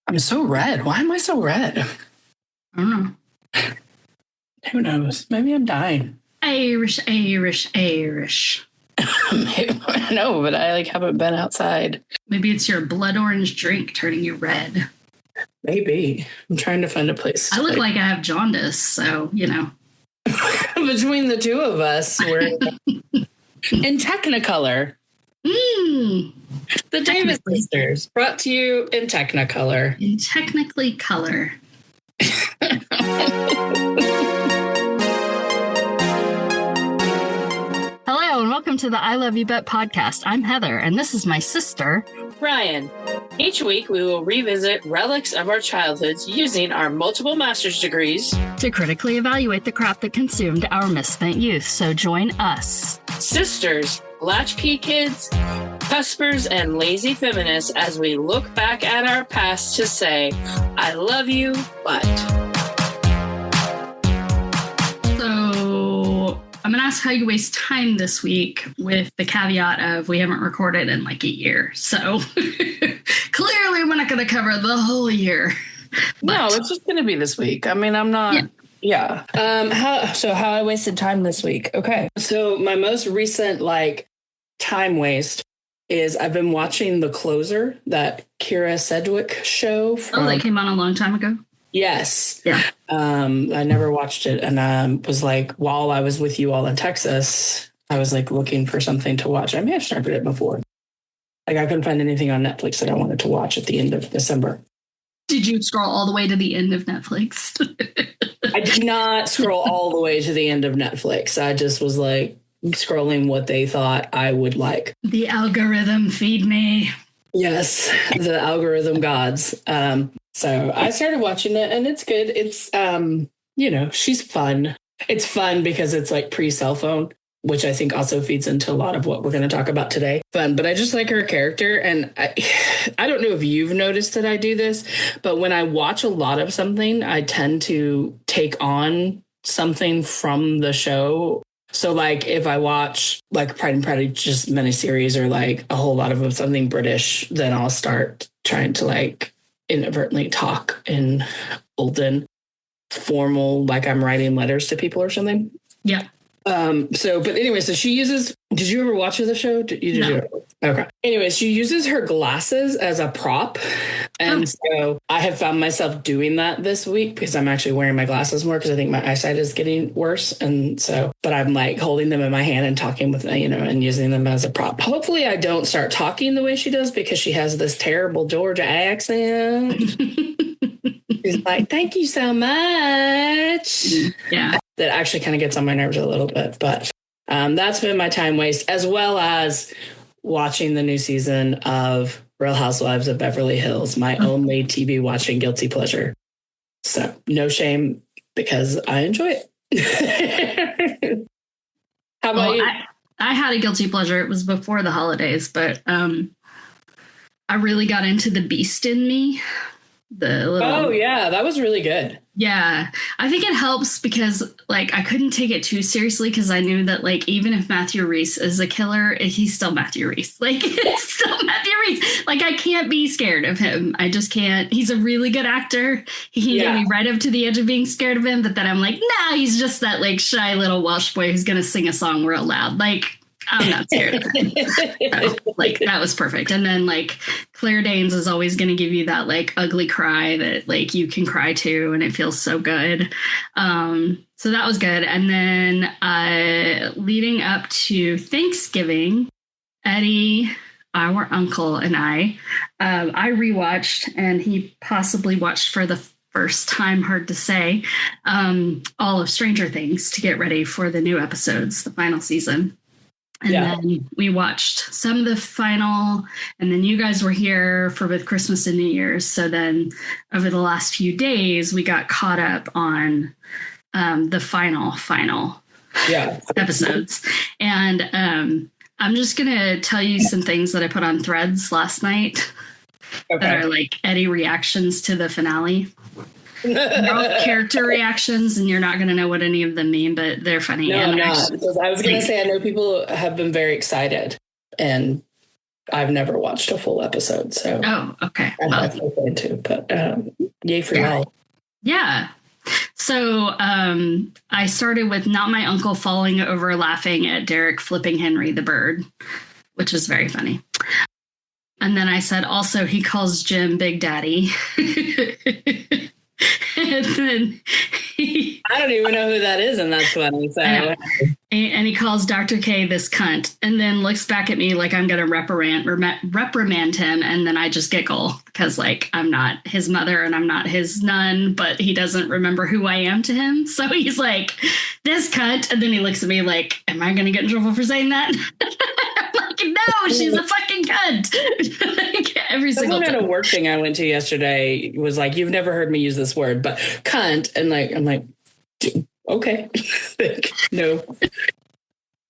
I'm so red. Why am I so red? I don't know. Who knows? Maybe I'm dying. Irish. No, but I haven't been outside. Maybe it's your blood orange drink turning you red. Maybe. I'm trying to find a place. I look like I have jaundice, so, Between the two of us, we're in Technicolor. The Davis sisters, brought to you in Technicolor. In technically color. Hello, and welcome to the I Love You Bet podcast. I'm Heather, and this is my sister, Rian. Each week, we will revisit relics of our childhoods using our multiple master's degrees to critically evaluate the crap that consumed our misspent youth. So join us, sisters, latchkey kids, cuspers, and lazy feminists as we look back at our past to say, I love you, but. So I'm going to ask how you waste time this week with the caveat of we haven't recorded in a year. So clearly we're not going to cover the whole year. No, it's just going to be this week. I mean, I'm not. Yeah. How I wasted time this week. Okay. So my most recent time waste is I've been watching The Closer, that Kira Sedgwick show. That came on a long time ago? Yes. Yeah. I never watched it. And was while I was with you all in Texas, I was looking for something to watch. I may have started it before. I couldn't find anything on Netflix that I wanted to watch at the end of December. Did you scroll all the way to the end of Netflix? I did not scroll all the way to the end of Netflix. I just was scrolling what they thought I would like. The algorithm feed me. Yes, the algorithm gods. So I started watching it and it's good. It's, she's fun. It's fun because it's pre-cell phone, which I think also feeds into a lot of what we're going to talk about today. Fun, but I just like her character. And I don't know if you've noticed that I do this, but when I watch a lot of something, I tend to take on something from the show. So if I watch Pride and Prejudice miniseries or a whole lot of something British, then I'll start trying to inadvertently talk in olden formal, I'm writing letters to people or something. Yeah. But anyway, so she uses, did you ever watch the show? No. Okay. Anyway, she uses her glasses as a prop. And so I have found myself doing that this week because I'm actually wearing my glasses more because I think my eyesight is getting worse. And so, but I'm holding them in my hand and talking with, and using them as a prop. Hopefully I don't start talking the way she does because she has this terrible Georgia accent. She's thank you so much. Yeah. That actually kind of gets on my nerves a little bit, but that's been my time waste, as well as watching the new season of Real Housewives of Beverly Hills, my only TV watching guilty pleasure. So no shame because I enjoy it. How about you? I had a guilty pleasure. It was before the holidays, but I really got into The Beast in Me. That was really good. Yeah, I think it helps because I couldn't take it too seriously because I knew that even if Matthew Rhys is a killer, he's still Matthew Rhys. It's still Matthew Rhys. I can't be scared of him. I just can't. He's a really good actor. He can get me right up to the edge of being scared of him. But then I'm nah, he's just that shy little Welsh boy who's gonna sing a song real loud. I'm not scared of him. So, that was perfect. And then Claire Danes is always going to give you that ugly cry that you can cry to, and it feels so good. So that was good. And then leading up to Thanksgiving, Eddie, our uncle, and I rewatched, and he possibly watched for the first time, hard to say, all of Stranger Things to get ready for the new episodes, the final season. And then we watched some of the final, and then you guys were here for both Christmas and New Year's. So then over the last few days, we got caught up on the final episodes. And I'm just going to tell you some things that I put on Threads last night that are Eddie reactions to the finale. They're all character reactions, and you're not going to know what any of them mean, but they're funny. No, I'm not. Because I was going to say, I know people have been very excited, and I've never watched a full episode, so okay. I have to look into. But yay for y'all. Yeah. So I started with Not My Uncle falling over laughing at Derek flipping Henry the bird, which is very funny. And then I said also he calls Jim Big Daddy. And then I don't even know who that is, and that's funny. So. And he calls Dr. K this cunt, and then looks back at me like I'm going to reprimand him, and then I just giggle because, like, I'm not his mother and I'm not his nun, but he doesn't remember who I am to him. So he's like, this cunt, and then he looks at me like, am I going to get in trouble for saying that? I'm like, no, she's a fucking cunt. Like, every single time. At a work thing I went to yesterday was like, you've never heard me use this word, but cunt, and like, I'm like, okay. No.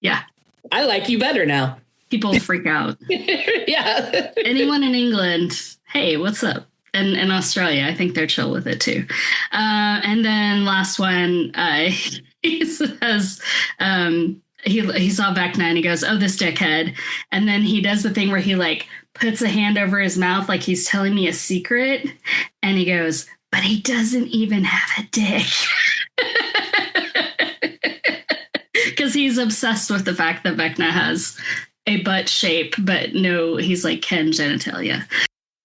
Yeah. I like you better now. People freak out. Yeah. Anyone in England, hey, what's up? And in Australia, I think they're chill with it too. And then last one, he says, he saw Vecna and he goes, oh, this dickhead. And then he does the thing where he like puts a hand over his mouth like he's telling me a secret. And he goes, but he doesn't even have a dick. Because he's obsessed with the fact that Vecna has a butt shape, but no, he's like Ken genitalia.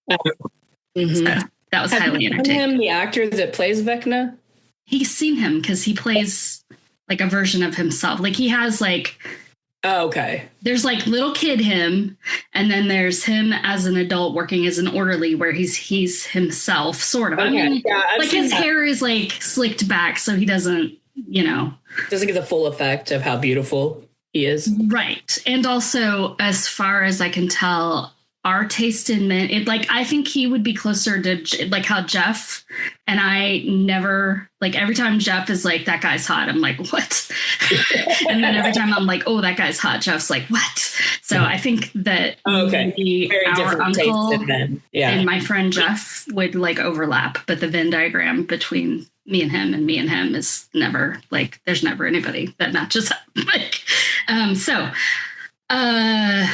Mm-hmm. So that was highly entertaining. Him, the actor that plays Vecna? He's seen him because he plays like a version of himself. Like he has like, oh, okay. There's like little kid him, and then there's him as an adult working as an orderly where he's himself, sort of. Okay. I mean, yeah, like his hair is like slicked back so he doesn't, doesn't get the full effect of how beautiful he is. Right. And also, as far as I can tell, our taste in men, I think he would be closer to like how Jeff and I never, like every time Jeff is like, that guy's hot, I'm like, what? And then every time I'm like, oh, that guy's hot, Jeff's like, what? So I think that very our uncle yeah. and my friend Jeff would like overlap, but the Venn diagram between me and him is never like, there's never anybody that matches up. Like,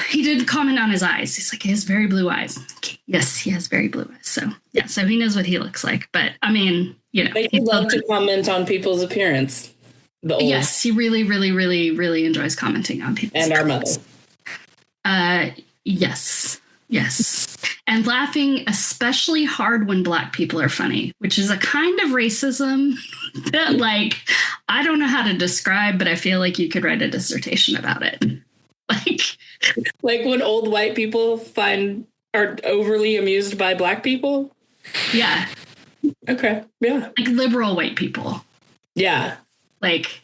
he did comment on his eyes. He's like, he has very blue eyes. Yes, he has very blue eyes. So yeah, so he knows what he looks like. But I mean, he loves to comment on people's appearance. Yes, he really, really, really, really enjoys commenting on people's and appearance. Our mother. Yes. And laughing especially hard when Black people are funny, which is a kind of racism that, like, I don't know how to describe, but I feel like you could write a dissertation about it. Like when old white people are overly amused by Black people? Yeah. Okay. Yeah. Like liberal white people. Yeah. Like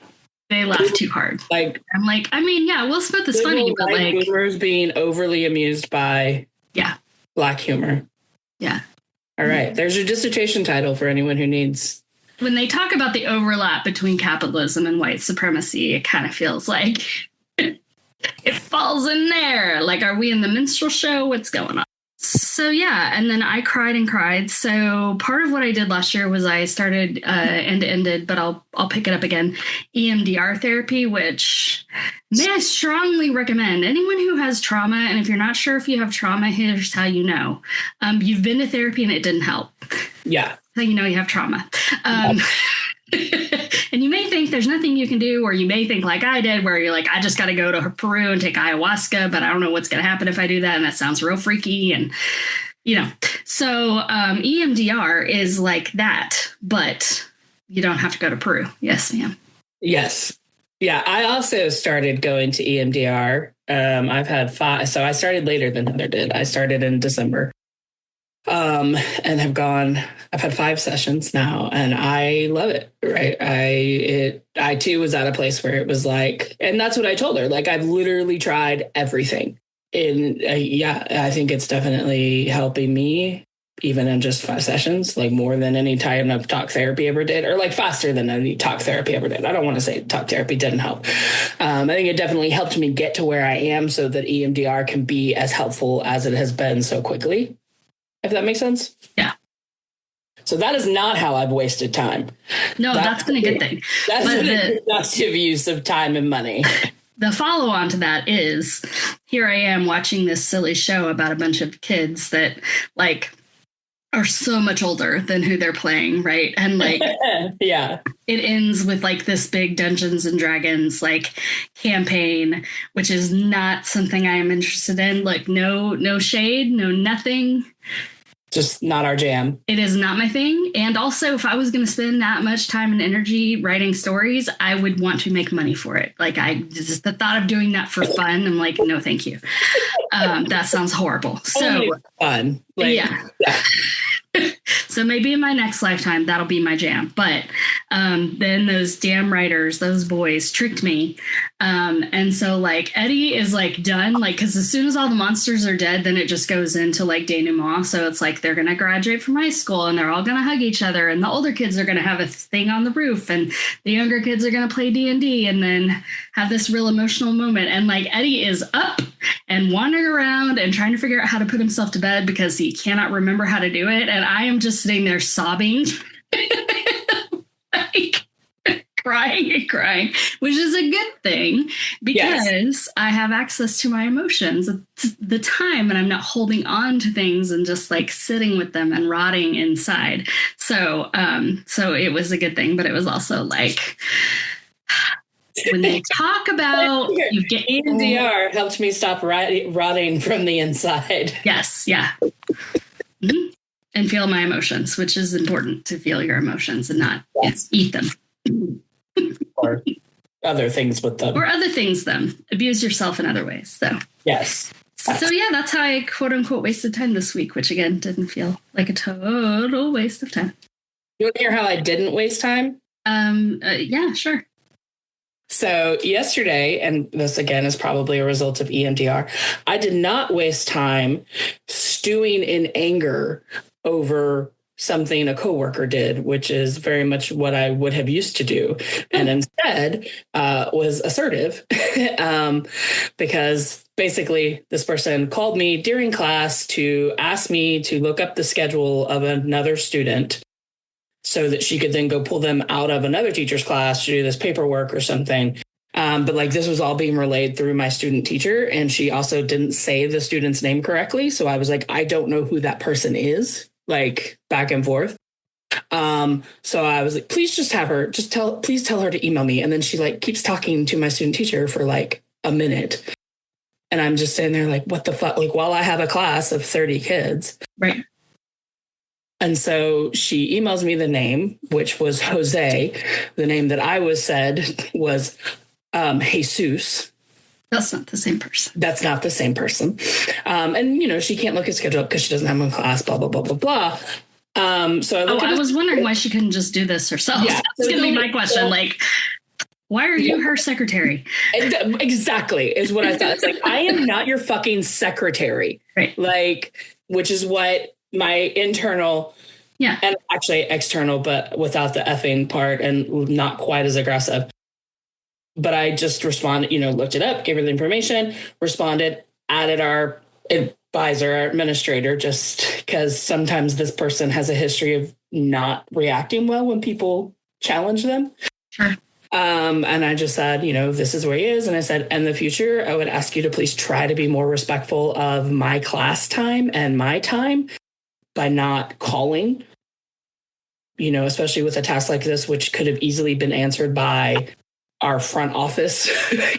they laugh too hard. Like I'm like, I mean, yeah, Will Smith is funny, but like boomers being overly amused by Black humor. Yeah. All right. There's your dissertation title for anyone who needs. When they talk about the overlap between capitalism and white supremacy, it kind of feels like it falls in there. Like, are we in the minstrel show? What's going on? So, yeah. And then I cried and cried. So part of what I did last year was I started end-to-ended, but I'll pick it up again, EMDR therapy, which may I strongly recommend anyone who has trauma. And if you're not sure if you have trauma, here's how you know. You've been to therapy and it didn't help. Yeah. So you know you have trauma. And you may think there's nothing you can do, or you may think like I did, where you're like, I just got to go to Peru and take ayahuasca, but I don't know what's going to happen if I do that. And that sounds real freaky. And, so EMDR is like that, but you don't have to go to Peru. Yes, ma'am. Yes. Yeah. I also started going to EMDR. I've had 5. So I started later than Heather did. I started in December. And I've had 5 sessions now and I love it. Right. I too was at a place where it was like, and that's what I told her. Like, I've literally tried everything I think it's definitely helping me even in just 5 sessions, like more than any time of talk therapy ever did, or like faster than any talk therapy ever did. I don't want to say talk therapy didn't help. I think it definitely helped me get to where I am so that EMDR can be as helpful as it has been so quickly. If that makes sense? Yeah. So that is not how I've wasted time. No, that's been a good thing. That's a productive use of time and money. the follow on to that is here I am watching this silly show about a bunch of kids that like are so much older than who they're playing, right? And like, yeah, it ends with like this big Dungeons and Dragons like campaign, which is not something I am interested in. Like, no shade, no nothing. Just not our jam. It is not my thing. And also, if I was going to spend that much time and energy writing stories, I would want to make money for it. Like, just the thought of doing that for fun, I'm like, no, thank you. That sounds horrible. So fun. Like, yeah. So maybe in my next lifetime, that'll be my jam. But then those damn writers, those boys tricked me. And so like Eddie is like done, like, because as soon as all the monsters are dead, then it just goes into like denouement. So it's like they're going to graduate from high school and they're all going to hug each other. And the older kids are going to have a thing on the roof and the younger kids are going to play D&D and then have this real emotional moment. And like Eddie is up and wandering around and trying to figure out how to put himself to bed because he cannot remember how to do it. And I am just sitting there sobbing, like crying, which is a good thing because I have access to my emotions at the time and I'm not holding on to things and just like sitting with them and rotting inside. So it was a good thing, but it was also like, when they talk about you get EMDR helped me stop rotting from the inside. Yes, yeah. Mm-hmm. And feel my emotions, which is important to feel your emotions and not eat them. Or other things with them. Or other things them. Abuse yourself in other ways. So yes. So yeah, that's how I quote unquote wasted time this week, which again didn't feel like a total waste of time. You want to hear how I didn't waste time? Yeah, sure. So yesterday, and this again is probably a result of EMDR, I did not waste time stewing in anger over something a coworker did, which is very much what I would have used to do. And instead was assertive because basically this person called me during class to ask me to look up the schedule of another student so that she could then go pull them out of another teacher's class to do this paperwork or something. But like this was all being relayed through my student teacher. And she also didn't say the student's name correctly. So I was like, I don't know who that person is, like back and forth. So I was like, please just have her, please tell her to email me. And then she like keeps talking to my student teacher for like a minute. And I'm just sitting there like, what the fuck? Like while I have a class of 30 kids. Right. And so she emails me the name, which was Jose. The name that I was said was Jesus. That's not the same person. That's not the same person. And, you know, she can't look at schedule up because she doesn't have one class, blah, blah, blah, blah, blah. So I was wondering why she couldn't just do this herself. Yeah, that's going to be my question. Like, why are you her secretary? Exactly, is what I thought. It's like, I am not your fucking secretary. Right. Like, which is what my internal, and actually external, but without the effing part and not quite as aggressive. But I just responded, you know, looked it up, gave her the information, responded, added our advisor, our administrator, just because sometimes this person has a history of not reacting well when people challenge them. Sure. And I just said, you know, this is where he is. And I said, in the future, I would ask you to please try to be more respectful of my class time and my time by not calling, you know, especially with a task like this, which could have easily been answered by our front office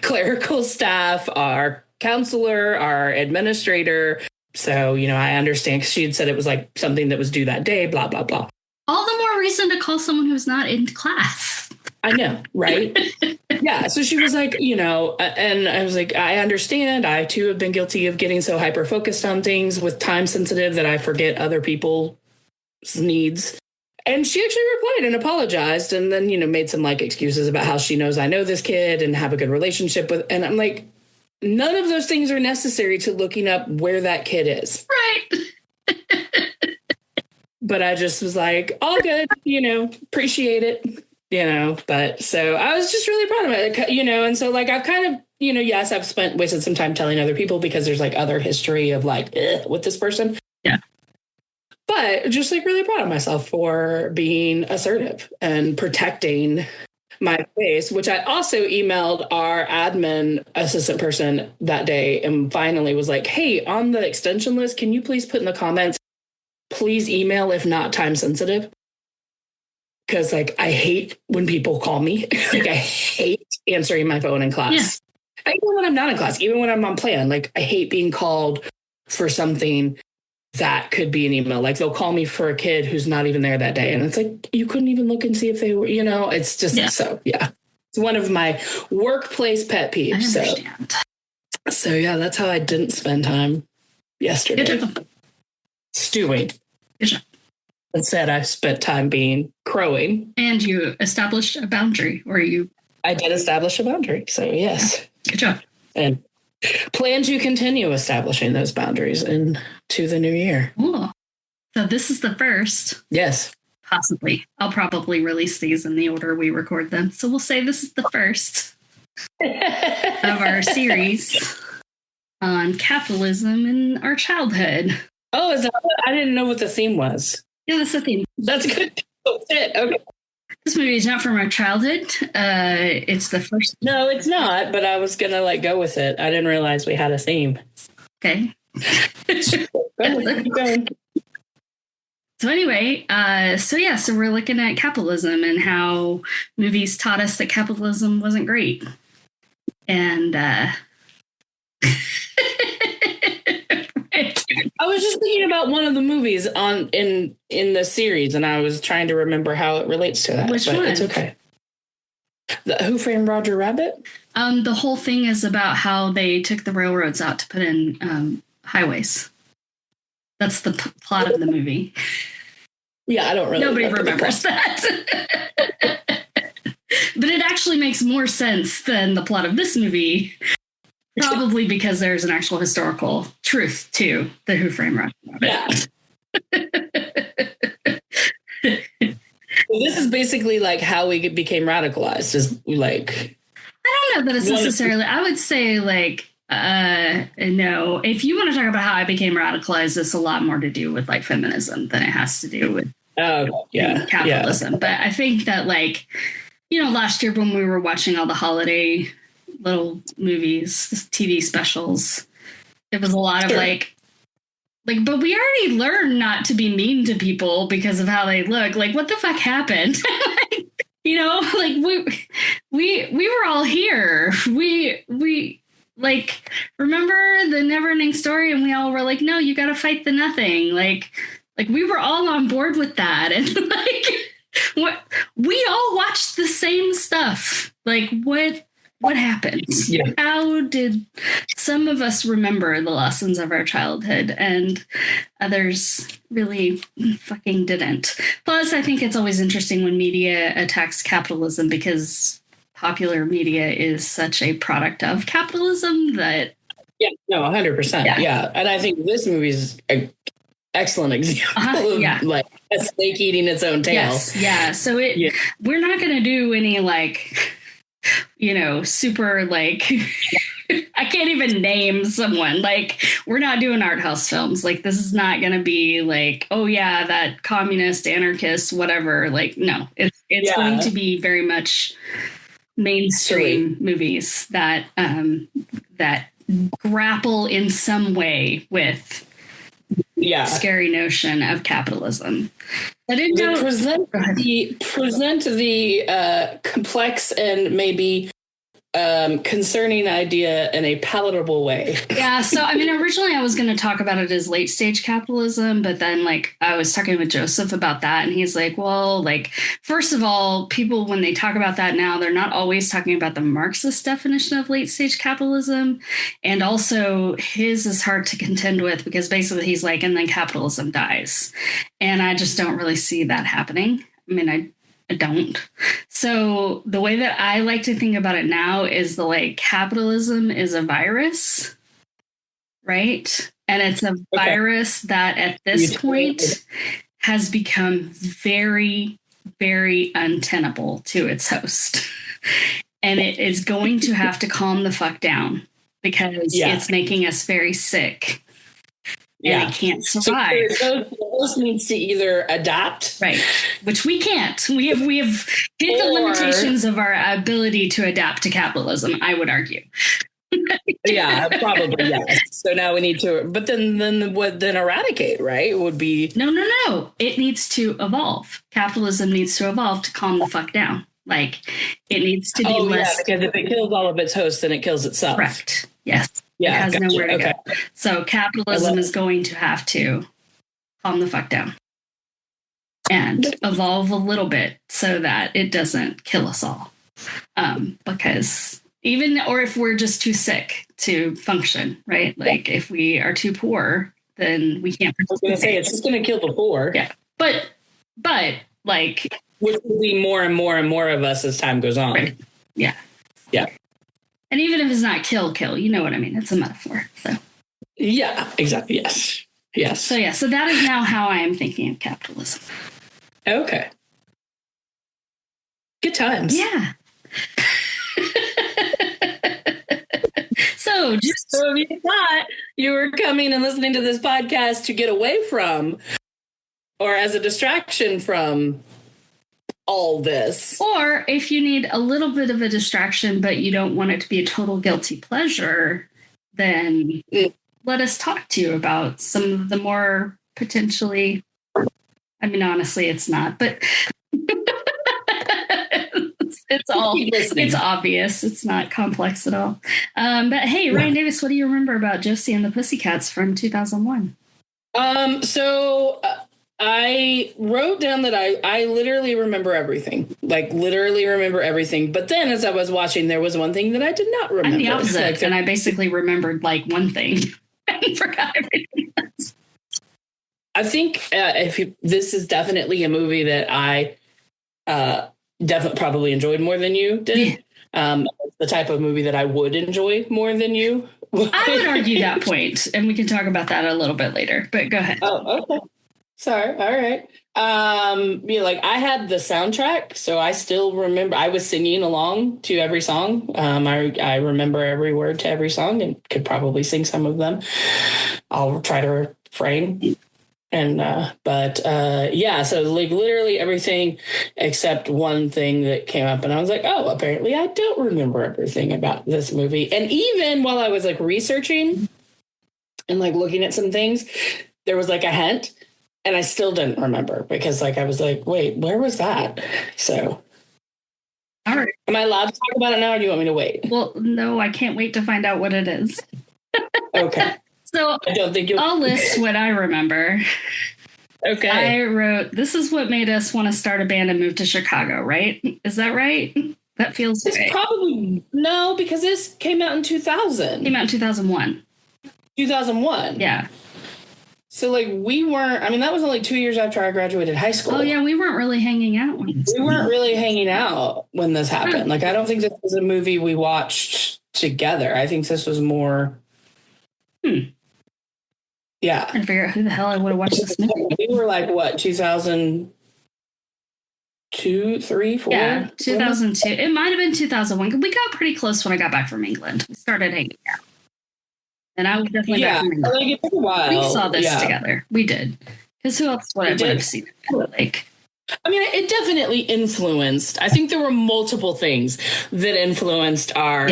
clerical staff, our counselor, our administrator. So, you know, I understand because she had said it was like something that was due that day, blah, blah, blah. All the more reason to call someone who's not in class. I know, right? Yeah. So she was like, you know, and I was like, I understand. I too have been guilty of getting so hyper focused on things with time sensitive that I forget other people's needs. And she actually replied and apologized and then, you know, made some like excuses about how she knows I know this kid and have a good relationship with. And I'm like, none of those things are necessary to looking up where that kid is. Right. But I just was like, all good, you know, appreciate it, you know. But so I was just really proud of it, you know. And so like I've kind of, you know, yes, I've wasted some time telling other people because there's like other history of like with this person. Yeah. But just like really proud of myself for being assertive and protecting my face, which I also emailed our admin assistant person that day and finally was like, hey, on the extension list, can you please put in the comments, please email if not time sensitive? Because like I hate when people call me. Like I hate answering my phone in class. Yeah. Even when I'm not in class, even when I'm on plan, like I hate being called for something that could be an email. Like they'll call me for a kid who's not even there that day. And it's like, you couldn't even look and see if they were, it's just It's one of my workplace pet peeves. So yeah, that's how I didn't spend time yesterday. Stewing. Instead, I spent time crowing. And you established a boundary, I did establish a boundary. So yes. Good job. And plan to continue establishing those boundaries into the new year. Cool. So this is the first. Yes. Possibly. I'll probably release these in the order we record them. So we'll say this is the first of our series on capitalism in our childhood. Oh, I didn't know what the theme was. Yeah, that's the theme. That's good. Oh, shit. Okay. This movie is not from our childhood. It's the first. No, it's not, but I was going to go with it. I didn't realize we had a theme. Okay. So anyway, so we're looking at capitalism and how movies taught us that capitalism wasn't great. And I was just thinking about one of the movies in the series, and I was trying to remember how it relates to that. Which one? It's okay. Who Framed Roger Rabbit? The whole thing is about how they took the railroads out to put in highways. That's the plot of the movie. Yeah, I don't really. Nobody remembers that. But it actually makes more sense than the plot of this movie. Probably because there's an actual historical truth to the Who Framed Roger Rabbit. Yeah. This is basically like how we became radicalized. Is like. I don't know that it's necessarily. I would say no. If you want to talk about how I became radicalized, it's a lot more to do with feminism than it has to do with capitalism. Yeah. But I think that last year when we were watching all the holiday little movies, TV specials, it was a lot of but we already learned not to be mean to people because of how they look. What the fuck happened? We were all here. We remember the Never-Ending Story, and we all were like, no, you got to fight the nothing. We were all on board with that. And what we all watched the same stuff. What happened? Yeah. How did some of us remember the lessons of our childhood and others really fucking didn't? Plus, I think it's always interesting when media attacks capitalism because popular media is such a product of capitalism that... Yeah, no, 100%. Yeah. And I think this movie is an excellent example of a snake eating its own tail. Yes, yeah. So we're not going to do any super I can't even name someone. We're not doing art house films. This is not going to be oh yeah, that communist, anarchist, whatever. No, it's going to be very much mainstream movies that that grapple in some way with scary notion of capitalism. I didn't know. Present the complex and maybe concerning idea in a palatable way. Yeah. So, originally I was going to talk about it as late stage capitalism, but then I was talking with Joseph about that. And he's like, well, first of all, people, when they talk about that now, they're not always talking about the Marxist definition of late stage capitalism. And also his is hard to contend with because basically he's and then capitalism dies. And I just don't really see that happening. I don't. So the way that I like to think about it now is capitalism is a virus, right? And it's a virus that at this point has become very, very untenable to its host. And it is going to have to calm the fuck down because it's making us very sick. and it can't survive. So the host needs to either adapt, right? Which we can't. We have hit the limitations of our ability to adapt to capitalism, I would argue. Yeah, probably, yes. So now we need to, but then eradicate, right? Would be no. It needs to evolve. Capitalism needs to evolve to calm the fuck down. Like, it needs to be less. Yeah, because if it kills all of its hosts, then it kills itself. Correct. Yes. Yeah, it has gotcha. nowhere to go. So capitalism is going to have to calm the fuck down and evolve a little bit so that it doesn't kill us all. Because if we're just too sick to function, right? Like, if we are too poor, then we can't. I was going to say, it's just going to kill the poor. Yeah. But like, which will be more and more and more of us as time goes on. Right. Yeah. Yeah. And even if it's not kill, you know what I mean? It's a metaphor. So. Yeah, exactly. Yes. Yes. So that is now how I am thinking of capitalism. Okay. Good times. Yeah. So you thought you were coming and listening to this podcast to get away from, or as a distraction from, all this. Or if you need a little bit of a distraction, but you don't want it to be a total guilty pleasure, then let us talk to you about some of the more potentially, I mean, honestly, it's not, but it's obvious. It's not complex at all. But hey, Ryan Davis, what do you remember about Josie and the Pussycats from 2001? I wrote down that I literally remember everything. Like, literally remember everything. But then as I was watching, there was one thing that I did not remember. I'm the opposite, and I basically remembered like one thing and forgot everything else. I think this is definitely a movie that I definitely probably enjoyed more than you did. It's the type of movie that I would enjoy more than you. I would argue that point, and we can talk about that a little bit later. But go ahead. Oh, okay. Sorry. All right. I had the soundtrack, so I still remember I was singing along to every song. I remember every word to every song and could probably sing some of them. I'll try to refrain. And, so like literally everything except one thing that came up, and I was like, oh, apparently I don't remember everything about this movie. And even while I was like researching and like looking at some things, there was like a hint. And I still didn't remember because, like, I was like, wait, where was that? So, all right. Am I allowed to talk about it now, or do you want me to wait? Well, no, I can't wait to find out what it is. Okay. So I don't think I'll list what I remember. Okay. I wrote, this is what made us want to start a band and move to Chicago, right? Is that right? That feels it's right. Probably, no, because this came out in 2000. Came out in 2001. 2001? Yeah. So, like, that was only 2 years after I graduated high school. Oh, yeah, we weren't really hanging out. We weren't really hanging out when this happened. Like, I don't think this was a movie we watched together. I think this was more... Yeah. Trying to figure out who the hell I would have watched this movie. We were like, what, 2002, 3, 4? Yeah, 2002. It might have been 2001. We got pretty close when I got back from England. We started hanging out. And I was definitely back from England. Like, it took a while. We saw this together. We did. Because who else would have seen it? Like, I mean, it definitely influenced. I think there were multiple things that influenced our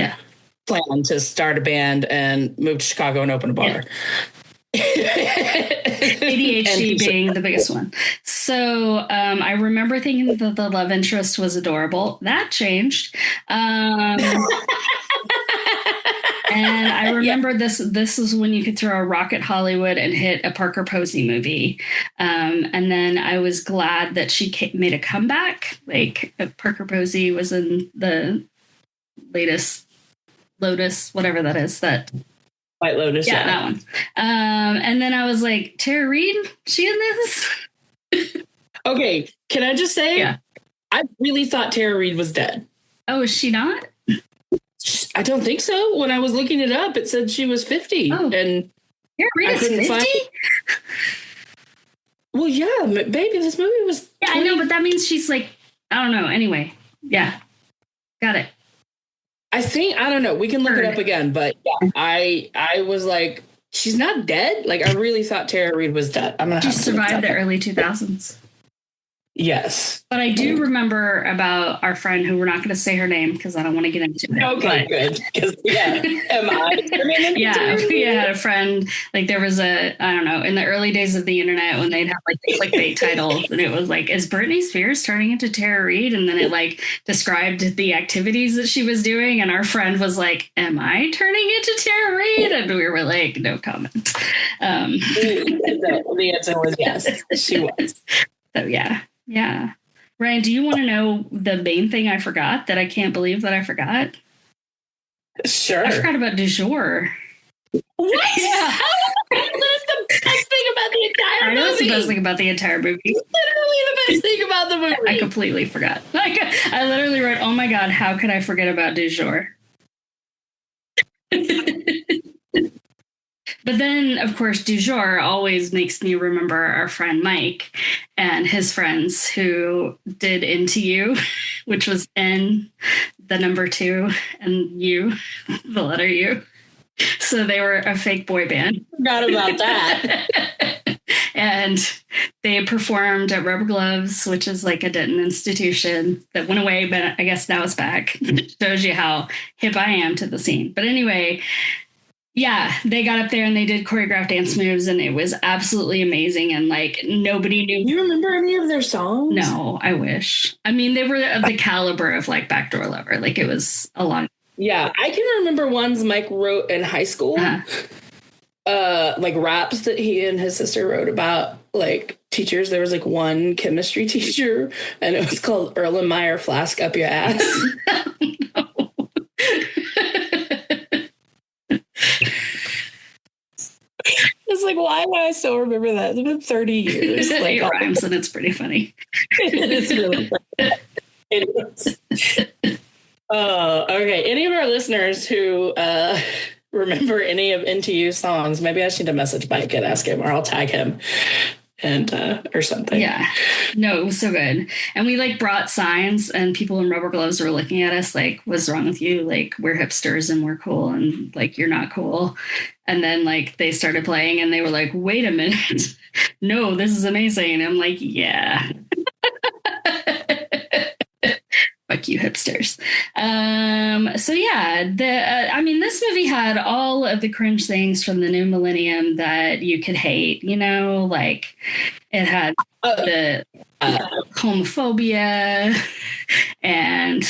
plan to start a band and move to Chicago and open a bar. Yeah. ADHD being the biggest one. So I remember thinking that the love interest was adorable. That changed. And I remember this is when you could throw a rock at Hollywood and hit a Parker Posey movie. And then I was glad that she made a comeback. Like, Parker Posey was in the latest Lotus, whatever that is. That White Lotus. Yeah, that one. And then I was like, Tara Reid, she in this? Okay, can I just say? Yeah. I really thought Tara Reid was dead. Oh, is she not? I don't think so. When I was looking it up, it said she was 50. Oh. And Tara Reid is 50? Well, yeah, baby, this movie was... Yeah, 20. I know, but that means she's like, I don't know. Anyway, yeah. Got it. I don't know. We can look it up again, but yeah, I was like, she's not dead. Like, I really thought Tara Reid was dead. I'm gonna She have to survived the early 2000s. Yes. But I do remember about our friend who we're not going to say her name because I don't want to get into it. Okay, good. Because, am I? Yeah, we had a friend, like there was I don't know, in the early days of the internet when they'd have like the clickbait titles and it was like, is Britney Spears turning into Tara Reid? And then it like described the activities that she was doing. And our friend was like, am I turning into Tara Reid? And we were like, no comment. The answer was yes, she was. So yeah. Yeah. Ryan, do you want to know the main thing I forgot that I can't believe that I forgot? Sure. I forgot about du jour. What? Yeah. That's the best thing about the entire movie. I know it's the best thing about the entire movie. It's literally the best thing about the movie. I completely forgot. Like, I literally wrote, oh my God, how could I forget about du jour? But then, of course, du jour always makes me remember our friend Mike and his friends who did Into You, which was N, the number 2, and U, the letter U. So they were a fake boy band. Forgot about that. And they performed at Rubber Gloves, which is like a Denton institution that went away, but I guess now it's back. Shows you how hip I am to the scene. But anyway, yeah, they got up there and they did choreographed dance moves and it was absolutely amazing. And like nobody knew. You remember any of their songs? No, I wish. I mean, they were of the caliber of like Backdoor Lover. Like it was a lot. Yeah, I can remember ones Mike wrote in high school. Like raps that he and his sister wrote about like teachers. There was like one chemistry teacher and it was called Erlenmeyer Flask Up Your Ass. It's like, why would I still remember that? It's been 30 years. Like, It rhymes and it's pretty funny. It is really funny. It is. Okay. Any of our listeners who remember any of Into You songs, maybe I should message Mike and ask him, or I'll tag him and or something. Yeah. No, it was so good. And we like brought signs and people in Rubber Gloves were looking at us like, what's wrong with you? Like, we're hipsters and we're cool and like, you're not cool. And then like they started playing and they were like, wait a minute. No, this is amazing. And I'm like, yeah. Fuck you, hipsters. So yeah, this movie had all of the cringe things from the new millennium that you could hate, you know, like it had the homophobia and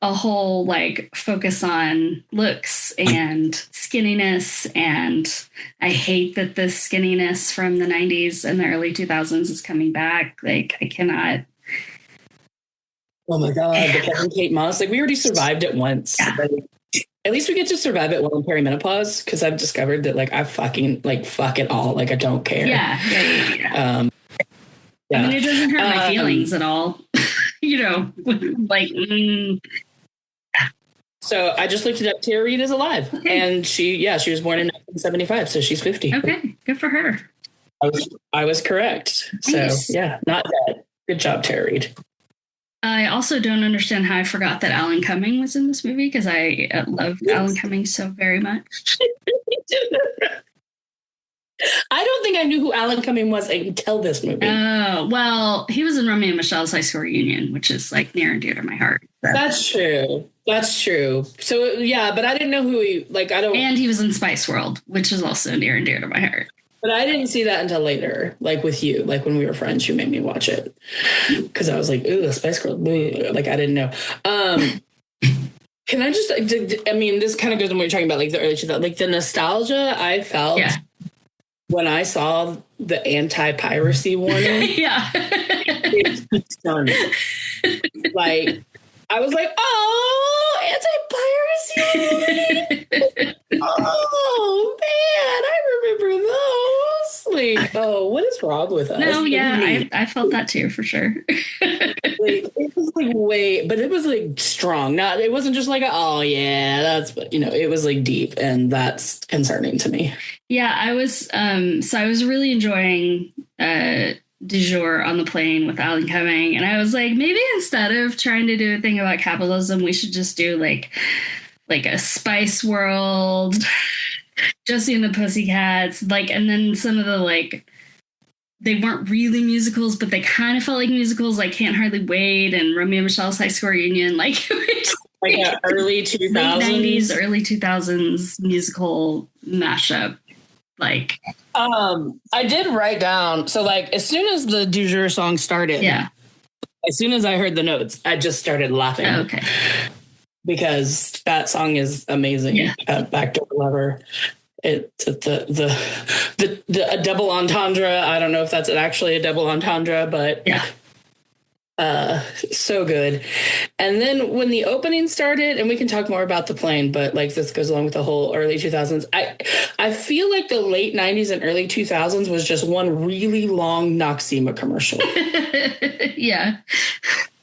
a whole like focus on looks and skinniness. And I hate that this skinniness from the 90s and the early 2000s is coming back. Like I cannot. Oh my God, the Kevin Kate Moss. Like we already survived it once. Yeah. At least we get to survive it while in perimenopause because I've discovered that like I fucking like fuck it all. Like I don't care. Yeah. Yeah. I mean, it doesn't hurt my feelings at all. You know, like. So I just looked it up. Tara Reid is alive, and she was born in 1975, so she's 50. Okay, good for her. I was correct. Nice. So yeah, not bad. Good job, Tara Reid. I also don't understand how I forgot that Alan Cumming was in this movie because I loved Alan Cumming so very much. I don't think I knew who Alan Cumming was until this movie. Oh, well, he was in Romeo and Michelle's High School Reunion, which is like near and dear to my heart. So. That's true. So yeah, but I didn't know who he And he was in Spice World, which is also near and dear to my heart. But I didn't see that until later, like with you, like when we were friends, you made me watch it because I was like, ooh, Spice Girl, like I didn't know. Can I just? I mean, this kind of goes on what you're talking about, like the early 2000s, like the nostalgia I felt when I saw the anti-piracy warning. Yeah, it's stunning. Like I was like, oh, anti-piracy warning. Oh man, I remember those. Like, oh, what is wrong with us? No, yeah, I felt that too for sure. Like, it was like but it was like strong. It wasn't just like, oh yeah, that's, it was like deep, and that's concerning to me. Yeah, I was. So I was really enjoying du jour on the plane with Alan Cumming, and I was like, maybe instead of trying to do a thing about capitalism, we should just do like a Spice World Josie and the Pussycats, like, and then some of the, like, they weren't really musicals, but they kind of felt like musicals, like Can't Hardly Wait and Romeo and Michelle's High School Reunion, like early 2000s, late 90s, early 2000s musical mashup. Like, I did write down. So, like, as soon as the Du Jour song started, as soon as I heard the notes, I just started laughing. Oh, okay. Because that song is amazing. Yeah. Backdoor Lover. It's the a double entendre. I don't know if that's actually a double entendre, but so good. And then when the opening started, and we can talk more about the plane, but like this goes along with the whole early 2000s. I feel like the late 90s and early 2000s was just one really long Noxema commercial. Yeah.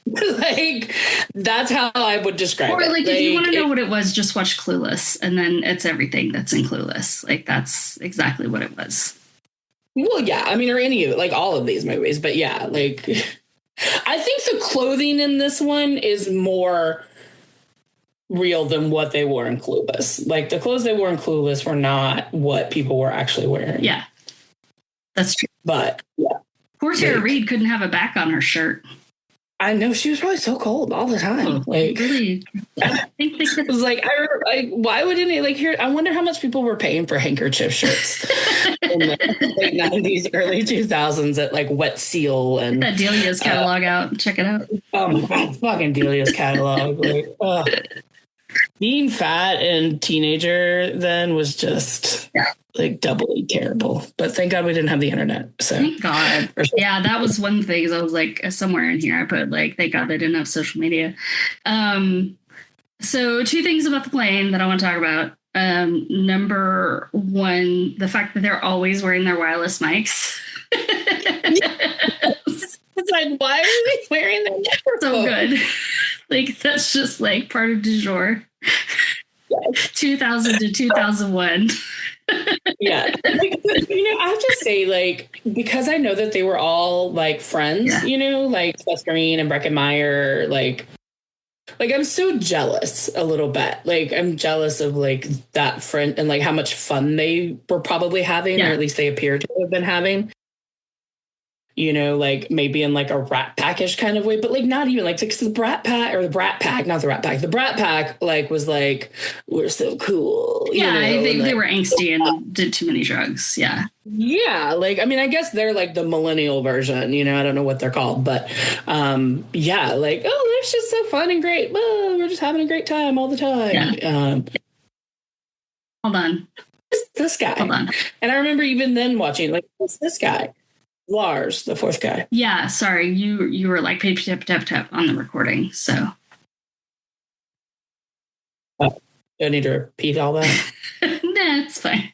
Like, that's how I would describe it. Or like if you want to know what it was, just watch Clueless, and then it's everything that's in Clueless. Like, that's exactly what it was. Well, yeah, I mean, or any of it, like all of these movies, but yeah, like I think the clothing in this one is more real than what they wore in Clueless. Like, the clothes they wore in Clueless were not what people were actually wearing. Yeah, that's true. But yeah, poor Tara Reid couldn't have a back on her shirt. I know, she was probably so cold all the time. Like, really, I think they could. It was like, why wouldn't it, like, here? I wonder how much people were paying for handkerchief shirts in the late 90s, early 2000s at like Wet Seal and that Delia's catalog out. Check it out. Oh my God, fucking Delia's catalog. Like, being fat and teenager then was just like doubly terrible. But thank God we didn't have the internet. So thank God. Yeah, that was one thing. I was like, somewhere in here I put like, thank God they didn't have social media. So two things about the plane that I want to talk about. Number one, the fact that they're always wearing their wireless mics. It's like, why are they wearing them? So good. Like, that's just like part of du jour. 2000 to 2001. Yeah. Like, I have to say, like, because I know that they were all like friends, like Seth Green and Breckin Meyer, like I'm so jealous a little bit. Like, I'm jealous of like that friend and like how much fun they were probably having, or at least they appear to have been having. Like maybe in like a Rat Pack-ish kind of way, but like not even like the Brat Pack, not the Rat Pack. The Brat Pack like was like, we're so cool. Yeah, I think they were angsty and did too many drugs. Yeah. Yeah, like, I mean, I guess they're like the millennial version, I don't know what they're called, but yeah, like, oh, it's just so fun and great. Oh, we're just having a great time all the time. Yeah. Hold on. This guy. Hold on. And I remember even then watching, like, what's this guy? Lars, the fourth guy. Yeah, sorry. You were like tap, tap, tap on the recording, so. Do I need to repeat all that? Nah, it's fine.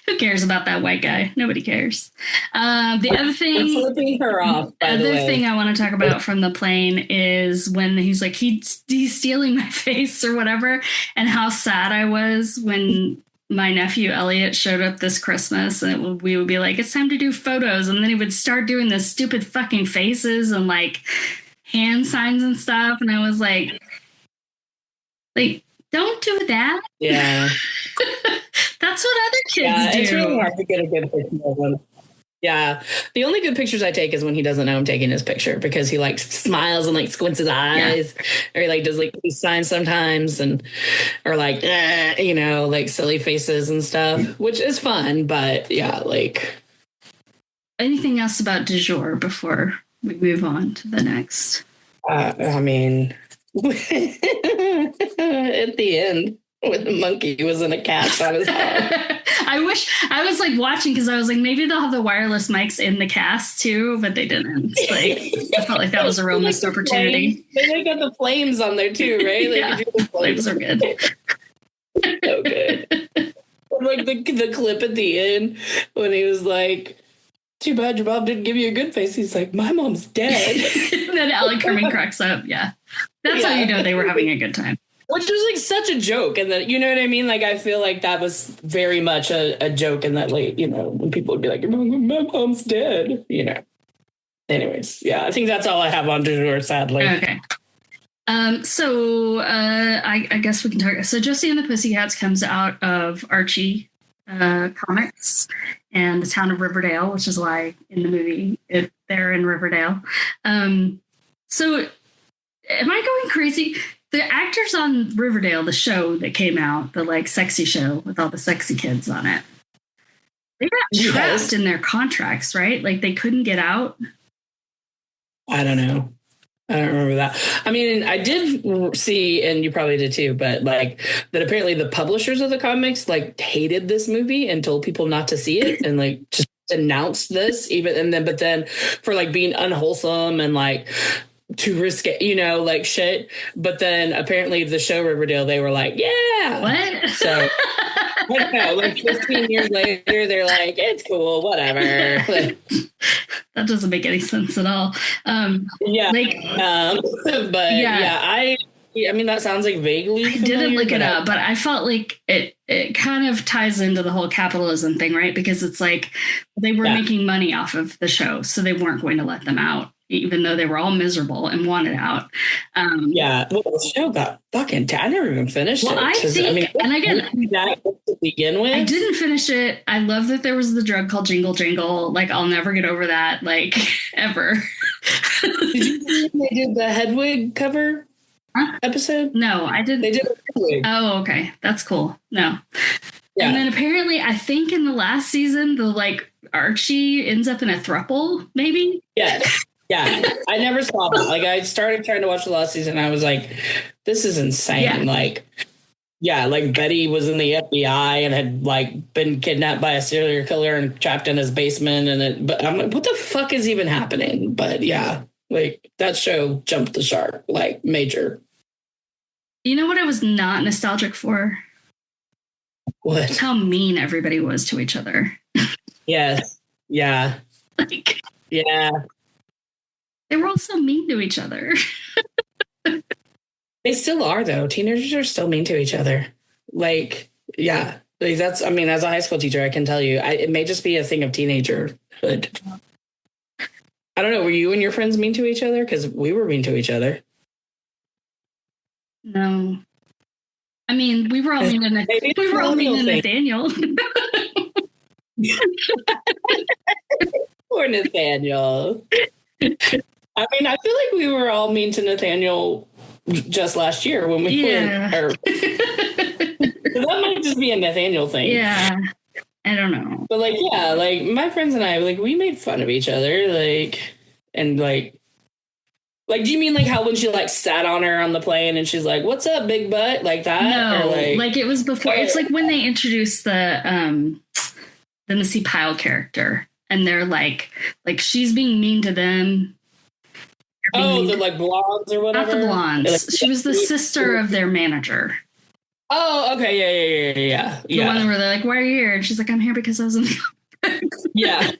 Who cares about that white guy? Nobody cares. The other thing, I'm flipping her off. By the way, thing I want to talk about from the plane is when he's like he's stealing my face or whatever, and how sad I was when my nephew Elliot showed up this Christmas, and we would be like, it's time to do photos, and then he would start doing the stupid fucking faces and like hand signs and stuff, and I was like, don't do that. Yeah. That's what other kids do. It's really hard to get a good picture of him. Yeah. The only good pictures I take is when he doesn't know I'm taking his picture, because he like smiles and like squints his eyes, or he like does like these signs sometimes, and or like, like silly faces and stuff, which is fun. But yeah, like. Anything else about du jour before we move on to the next? I mean, at the end, when the monkey was in a cast on his arm. I wish I was like watching, because I was like, maybe they'll have the wireless mics in the cast too, but they didn't. Like, I felt like that was a real missed opportunity. They got the flames on there too, right? Like, yeah, the flames are good. So good. Like the clip at the end when he was like, too bad your mom didn't give you a good face. He's like, my mom's dead. And then Alan Cumming cracks up. Yeah. That's how you know they were having a good time. Which was like such a joke. And then, you know what I mean? Like, I feel like that was very much a joke in that, like, when people would be like, my mom's dead, Anyways, yeah, I think that's all I have on du jour, sadly. Okay. I guess we can talk. So Josie and the Pussycats comes out of Archie comics and the town of Riverdale, which is why in the movie they're in Riverdale. So am I going crazy? The actors on Riverdale, the show that came out, the like sexy show with all the sexy kids on it, they got trapped in their contracts, right? Like they couldn't get out. I don't know. I don't remember that. I mean, I did see, and you probably did too, but like that apparently the publishers of the comics like hated this movie and told people not to see it and like just announced this but then for like being unwholesome and like too risky, like shit. But then apparently the show Riverdale, they were like, yeah. What? So I don't know, like 15 years later, they're like, it's cool, whatever. Like, that doesn't make any sense at all. I mean, that sounds like vaguely I didn't look it up, but I felt like it kind of ties into the whole capitalism thing, right? Because it's like they were making money off of the show, so they weren't going to let them out, even though they were all miserable and wanted out. Well, the show got fucking. I never even finished it. I think, and again, that to begin with, I didn't finish it. I love that there was the drug called Jingle Jangle. Like, I'll never get over that, like, ever. Did you see when they did the Hedwig cover episode? No, I didn't. They did a Hedwig. Oh, okay, that's cool. No. Yeah. And then apparently, I think in the last season, the like Archie ends up in a throuple, maybe. Yeah. Yeah, I never saw that. Like, I started trying to watch the last season. And I was like, this is insane. Yeah. Like Betty was in the FBI and had like been kidnapped by a serial killer and trapped in his basement. But I'm like, what the fuck is even happening? But yeah, like that show jumped the shark, like major. You know what I was not nostalgic for? What? How mean everybody was to each other. Yes. Yeah. Like, yeah. They were all so mean to each other. They still are, though. Teenagers are still mean to each other. Like, yeah. Like that's, I mean, as a high school teacher, I can tell you, it may just be a thing of teenagerhood. I don't know. Were you and your friends mean to each other? Because we were mean to each other. No. I mean, we were all mean to Nathaniel. Poor Nathaniel. I mean, I feel like we were all mean to Nathaniel just last year when we went. That might just be a Nathaniel thing. Yeah. I don't know. But like, yeah, like my friends and I, like, we made fun of each other. Like, do you mean like how when she like sat on her on the plane and she's like, what's up, big butt? Like that? No, or like it was before. It's like when they introduced the Missy Pyle character and they're like she's being mean to them. Oh, the like blondes or whatever? Not the blondes. Like, she was the sister of their manager. Oh, okay. Yeah. The one where they're like, why are you here? And she's like, I'm here because I was in the Yeah.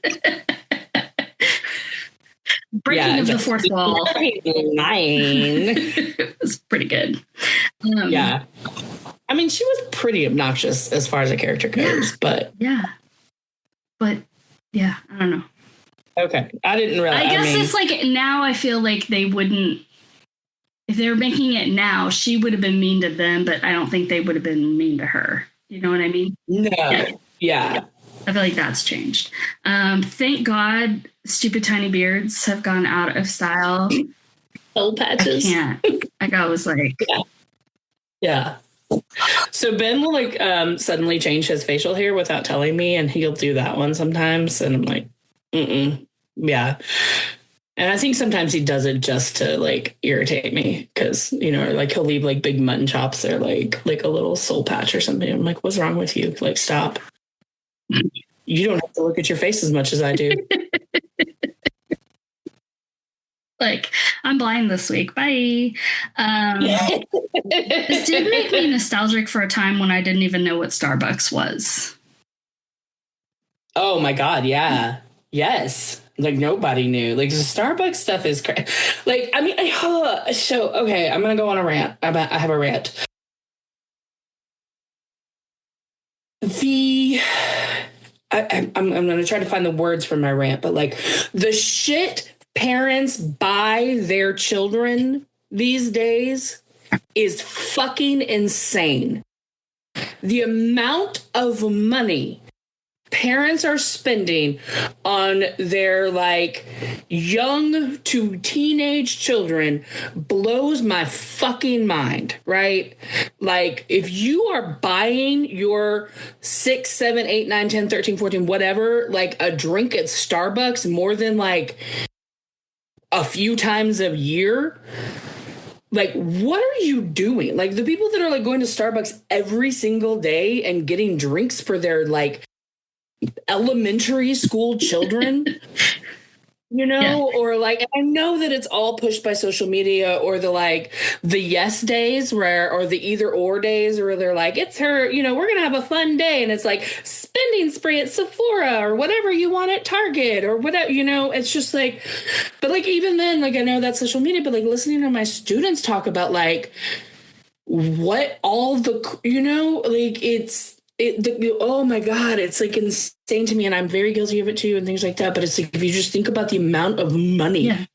Breaking of the fourth wall. 9. It was pretty good. Yeah. I mean, she was pretty obnoxious as far as a character goes, but... Yeah. But, yeah, I don't know. Okay. I didn't realize. I guess it's like now I feel like they wouldn't, if they were making it now, she would have been mean to them, but I don't think they would have been mean to her. You know what I mean? No. Yeah. I feel like that's changed. Thank God stupid tiny beards have gone out of style. Soul patches. I can't. Like I was like. Yeah. So Ben will like suddenly change his facial hair without telling me, and he'll do that one sometimes. And I'm like, yeah. And I think sometimes he does it just to like irritate me because, like he'll leave like big mutton chops or like a little soul patch or something. I'm like, what's wrong with you? Like, stop. You don't have to look at your face as much as I do. Like, I'm blind this week. Bye. This did make me nostalgic for a time when I didn't even know what Starbucks was. Oh my God. Yeah. Yes. Like nobody knew. Like the Starbucks stuff is crazy. Like, I mean, so, okay, I'm going to go on a rant. I have a rant. I'm going to try to find the words for my rant, but like the shit parents buy their children these days is fucking insane. The amount of money parents are spending on their like young to teenage children blows my fucking mind, right? Like if you are buying your 6, 7, 8, 9, 10, 13, 14, whatever, like a drink at Starbucks more than like a few times a year, like, what are you doing? Like the people that are like going to Starbucks every single day and getting drinks for their like elementary school children, you know, or like, I know that it's all pushed by social media or the yes days where, or the either or days where they're like, it's her, you know, we're going to have a fun day. And it's like spending spree at Sephora or whatever you want at Target or whatever, you know, it's just like, but like, even then, like, I know that's social media, but like listening to my students talk about like what all the, you know, like oh my God, it's like insane to me. And I'm very guilty of it too and things like that. But it's like, if you just think about the amount of money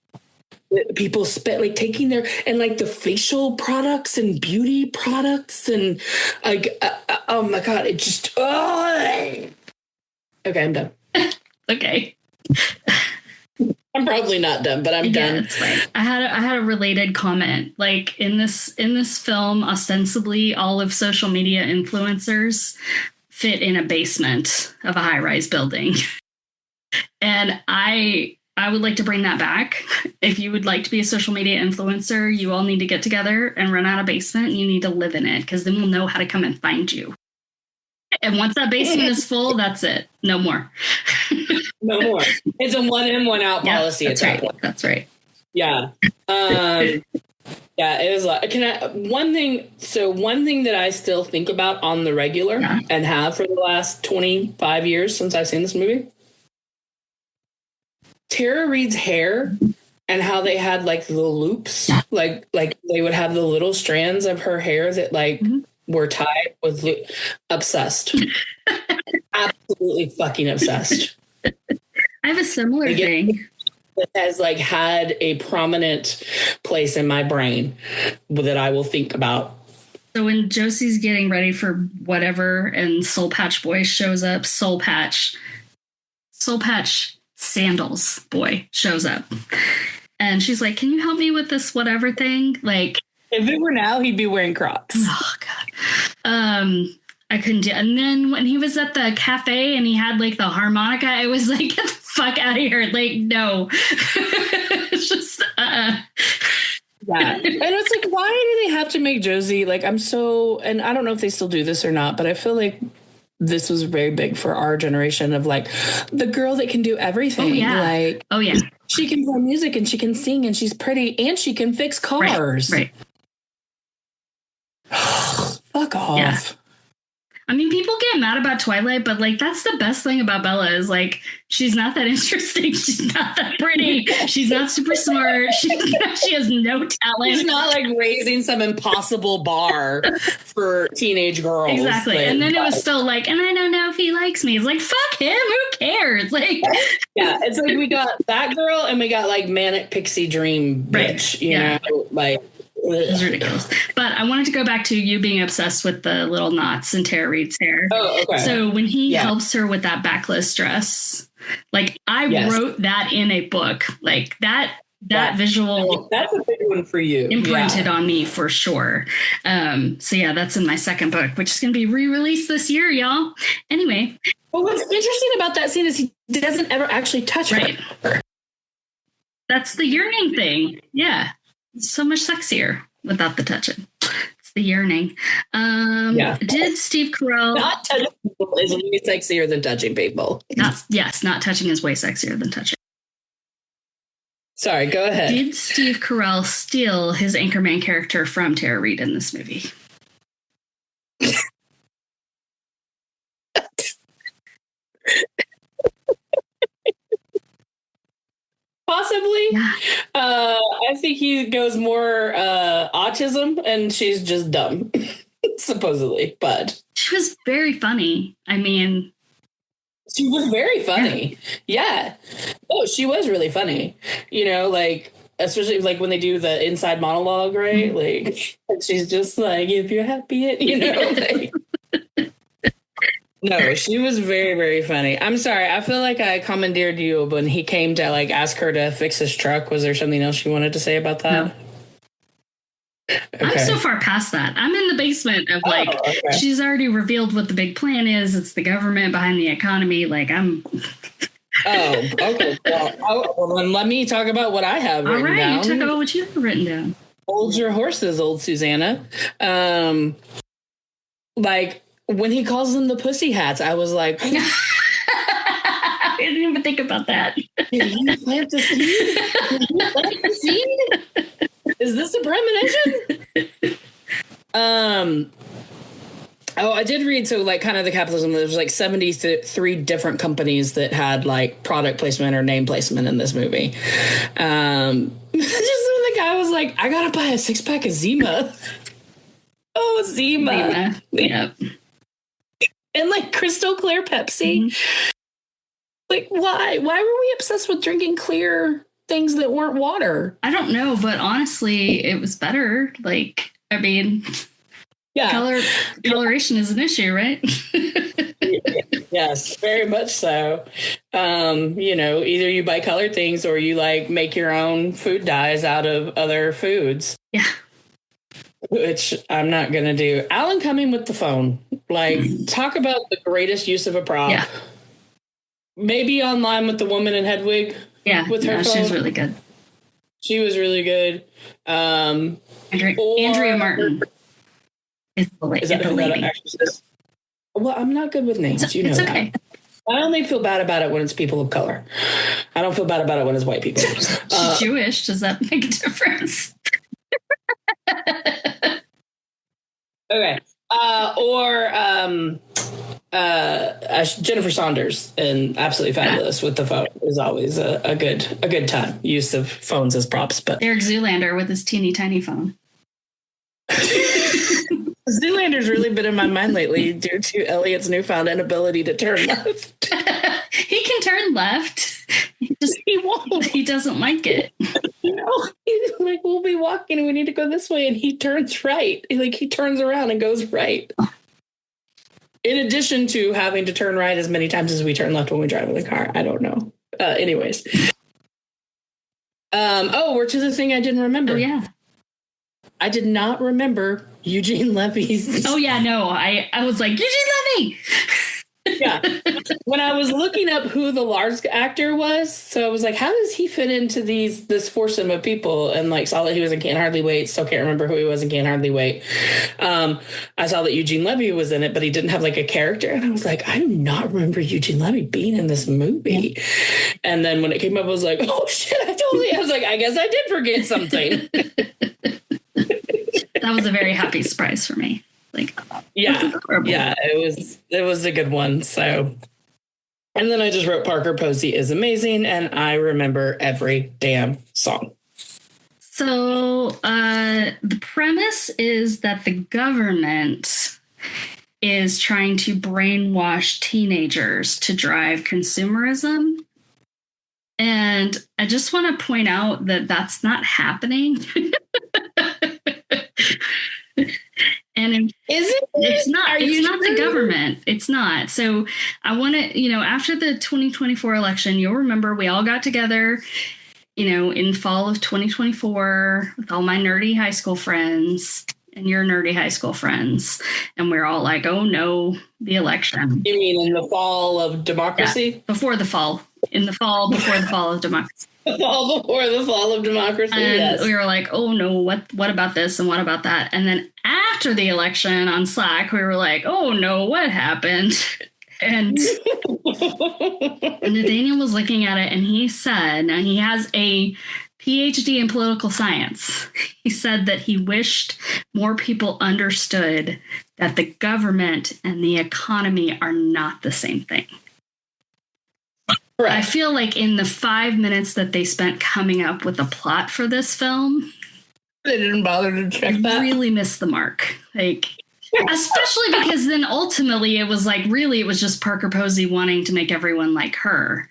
that people spend, like taking their, and like the facial products and beauty products and like, oh my God, it just, okay, I'm done. Okay. I'm probably not done, but I'm done. That's fine. I had a related comment. Like in this film, ostensibly all of social media influencers fit in a basement of a high-rise building. And I would like to bring that back. If you would like to be a social media influencer, you all need to get together and rent out a basement and you need to live in it because then we'll know how to come and find you. And once that basement is full, that's it. No more. No more. It's a one in, one out policy at that point. That's right. Yeah. Yeah, it was like, one thing that I still think about on the regular and have for the last 25 years since I've seen this movie. Tara Reid's hair and how they had like the loops, like they would have the little strands of her hair that like were tied with obsessed. Absolutely fucking obsessed. I have a similar thing. That has like had a prominent place in my brain that I will think about. So when Josie's getting ready for whatever and Soul Patch Boy shows up, Soul Patch Sandals Boy shows up. And she's like, can you help me with this whatever thing? Like, if it were now, he'd be wearing Crocs. Oh, God. I couldn't do it. And then when he was at the cafe and he had like the harmonica, I was like, get the fuck out of here. Like, no. It's just, Yeah. And it's like, why do they have to make Josie like, and I don't know if they still do this or not, but I feel like this was very big for our generation of like the girl that can do everything. Oh, yeah. Like, oh, yeah. She can play music and she can sing and she's pretty and she can fix cars. Right. Fuck off. Yeah. I mean, people get mad about Twilight, but like that's the best thing about Bella is like she's not that interesting. She's not that pretty. She's not super smart. She has no talent. She's not like raising some impossible bar for teenage girls. Exactly. Like, and then it was still like, and I don't know if he likes me. It's like, fuck him. Who cares? Like, yeah, it's like we got that girl and we got like manic pixie dream bitch. You know, like. It's ridiculous. But I wanted to go back to you being obsessed with the little knots in Tara Reid's hair. Oh, okay. So when he helps her with that backless dress, like I wrote that in a book, like that visual. That's a big one for you. Imprinted on me for sure. So yeah, that's in my second book, which is going to be re-released this year, y'all. Anyway. Well, what's interesting about that scene is he doesn't ever actually touch her. That's the yearning thing. Yeah. So much sexier without the touching. It's the yearning. Did Steve Carell... Not touching people is way sexier than touching people. Not touching is way sexier than touching. Sorry, go ahead. Did Steve Carell steal his Anchorman character from Tara Reid in this movie? Possibly. Yeah. I think he goes more autism and she's just dumb, supposedly. But she was very funny. I mean, she was very funny. Yeah. Oh, she was really funny. You know, like especially like when they do the inside monologue, right? Like, she's just like, if you're happy, like, no, she was very, very funny. I'm sorry. I feel like I commandeered you when he came to like ask her to fix his truck. Was there something else you wanted to say about that? No. Okay. I'm so far past that. I'm in the basement of like, she's already revealed what the big plan is. It's the government behind the economy. Like I'm. Oh, okay. Well, then let me talk about what I have written down. All right, you talk about what you have written down. Hold your horses, old Susanna. Like when he calls them the pussy hats, I was like, I didn't even think about that. Did you plant the seed? Did you plant the seed? Is this a premonition? Oh, I did read, so like kind of the capitalism, there's like 73 different companies that had like product placement or name placement in this movie. Just when the guy was like, I gotta buy a 6-pack of Zima. Oh, Zima. Yep. And like crystal clear Pepsi. Mm-hmm. Like, why? Why were we obsessed with drinking clear things that weren't water? I don't know, but honestly, it was better. Like, I mean... Yeah. Coloration is an issue, right? Yes, very much so. Either you buy colored things or you like make your own food dyes out of other foods. Yeah. Which I'm not going to do. Alan Cumming with the phone. Like, talk about the greatest use of a prop. Yeah. Maybe online with the woman in Hedwig. Yeah. With her phone. She was really good. She was really good. Andrea Martin. Is that the lady? Well, I'm not good with names. It's okay. That. I only feel bad about it when it's people of color. I don't feel bad about it when it's white people. She's Jewish. Does that make a difference? Okay. Jennifer Saunders and Absolutely Fabulous with the phone is always a good time. Use of phones as props. But Eric Zoolander with his teeny tiny phone. Zoolander's really been in my mind lately due to Elliot's newfound inability to turn left. He can turn left. He won't. He doesn't like it. He's like, we'll be walking and we need to go this way, and he turns right. He turns around and goes right. In addition to having to turn right as many times as we turn left when we drive in the car. I don't know. Anyways. We're to the thing I didn't remember. Oh, yeah. I did not remember Eugene Levy's. Oh, yeah, no. I was like, Eugene Levy! Yeah. When I was looking up who the Lars actor was, so I was like, how does he fit into this foursome of people? And like saw that he was in Can't Hardly Wait. Still can't remember who he was in Can't Hardly Wait. I saw that Eugene Levy was in it, but he didn't have like a character. And I was like, I do not remember Eugene Levy being in this movie. And then when it came up, I was like, oh shit, I was like, I guess I did forget something. That was a very happy surprise for me. Like, it was a good one. So, and then I just wrote Parker Posey is amazing, and I remember every damn song. So the premise is that the government is trying to brainwash teenagers to drive consumerism. And I just want to point out that that's not happening. And it's not the government. It's not. So I want to, after the 2024 election, you'll remember we all got together, in fall of 2024 with all my nerdy high school friends and your nerdy high school friends. And we're all like, oh no, the election. You mean in the fall of democracy? Yeah, before the fall. In the fall, before the fall of democracy. The fall before the fall of democracy, and yes. We were like, oh no, what about this and what about that? And then after the election on Slack, we were like, oh no, what happened? And Nathaniel was looking at it and he said, now he has a PhD in political science. He said that he wished more people understood that the government and the economy are not the same thing. Right. I feel like in the 5 minutes that they spent coming up with a plot for this film, they didn't bother to check that. Really missed the mark. Like, especially because then ultimately it was like, really, it was just Parker Posey wanting to make everyone like her.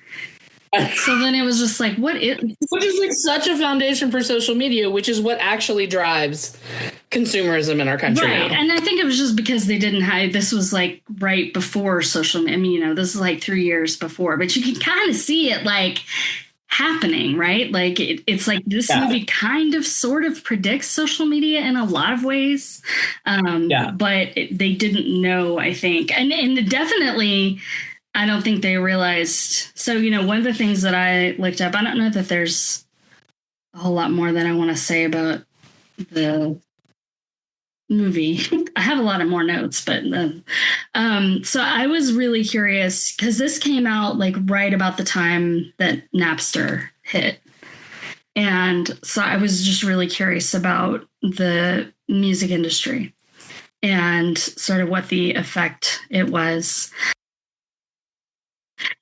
So then it was just like, which is like such a foundation for social media, which is what actually drives consumerism in our country now. And I think it was just because they didn't have, this was like right before social media. I mean, you know, this is like 3 years before, but you can kind of see it like happening, right? Like it's like this movie kind of sort of predicts social media in a lot of ways. But they didn't know, I think. And definitely, I don't think they realized. So, you know, one of the things that I looked up, I don't know that there's a whole lot more that I want to say about the movie. I have a lot of more notes, but so I was really curious because this came out like right about the time that Napster hit. And so I was just really curious about the music industry and sort of what the effect it was.